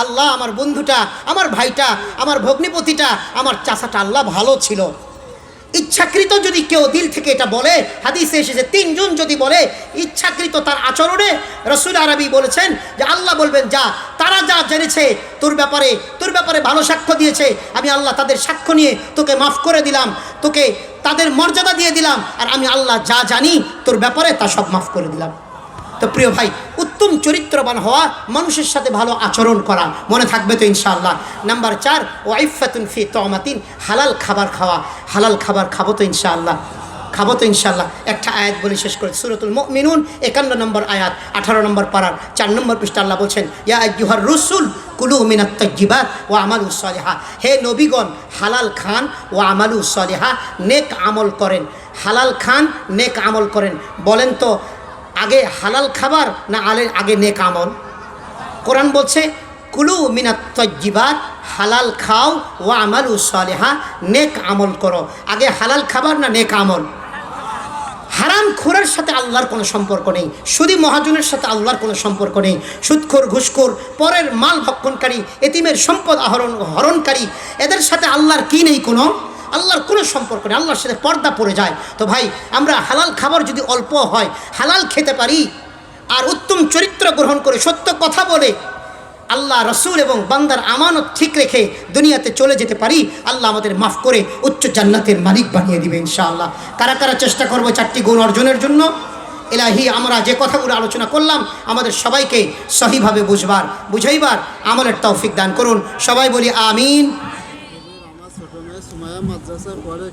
আল্লাহ আমার বন্ধুটা, আমার ভাইটা, আমার ভগ্নিপতিটা, আমার চাচাটা আল্লাহ ভালো ছিল। ইচ্ছাকৃত যদি কেউ দিল থেকে এটা বলে, হাদিসে এসেছে 3 জন যদি বলে ইচ্ছাকৃত তার আচরণে, রাসূল আরবি বলেছেন যে আল্লাহ বলবেন যা, তারা যা জেনেছে তোর ব্যাপারে ভালো সাক্ষ্য দিয়েছে, আমি আল্লাহ তাদের সাক্ষ্য নিয়ে তোকে মাফ করে দিলাম, তোকে তাদের মর্যাদা দিয়ে দিলাম, আর আমি আল্লাহ যা জানি তোর ব্যাপারে তা সব মাফ করে দিলাম। তো প্রিয় ভাই, উত্তম চরিত্রবান হওয়া, মানুষের সাথে ভালো আচরণ করা, মনে থাকবে তো ইনশাআল্লাহ। নাম্বার 4, ওয়াইফাতুন ফি তমাতিন, হালাল খাবার খাওয়া। হালাল খাবার খাবো তো ইনশাআল্লাহ, খাবো তো ইনশাআল্লাহ। একটা আয়াত বলে শেষ করে, সূরাতুল মুমিনুন 51 নম্বর আয়াত, 18 নম্বর পারার 4 নম্বর পৃষ্ঠা আল্লাহ বলছেন, ইয়া আইয়ুহার রাসূল কুলু মিনাত তাইয়্যিবাত ওয়া আমালুস সালিহা, হে নবীগণ হালাল খান ও আমালুস সালিহা, নেক আমল করেন। হালাল খান, নেক আমল করেন। বলেন তো আগে হালাল খাবার না আগে নেক আমল? কোরআন বলছে কুলু মিনাত তাইয়্যিবাত, হালাল খাও, ও আমালুস সালিহা, নেক আমল করো। আগে হালাল খাবার না নেক আমল? হারাম খোরের সাথে আল্লাহর কোনো সম্পর্ক নেই, সুদী মহাজনের সাথে আল্লাহর কোনো সম্পর্ক নেই। সুদখোর, ঘুষখোর, পরের মাল ভক্ষণকারী, এতিমের সম্পদ হরণকারী, এদের সাথে আল্লাহর কি নেই? আল্লাহর কোনো সম্পর্ক নেই, আল্লাহর সাথে পর্দা পড়ে যায়। তো ভাই, আমরা হালাল খাবার যদি অল্প হয় হালাল খেতে পারি, আর উত্তম চরিত্র গ্রহণ করে সত্য কথা বলে আল্লাহ, রসুল এবং বান্দার আমানত ঠিক রেখে দুনিয়াতে চলে যেতে পারি, আল্লাহ আমাদের মাফ করে উচ্চ জান্নাতের মালিক বানিয়ে দিবে ইনশাআল্লাহ। কারা কারা চেষ্টা করবো 4টি গুণ অর্জনের জন্য? ইলাহি, আমরা যে কথাগুলো আলোচনা করলাম আমাদের সবাইকে সহিভাবে বুঝাইবার আমলের তৌফিক দান করুন। সবাই বলি আমিন। আমার ছোট মেয়ে সুমাইয়া মাদ্রাসায় পড়ে।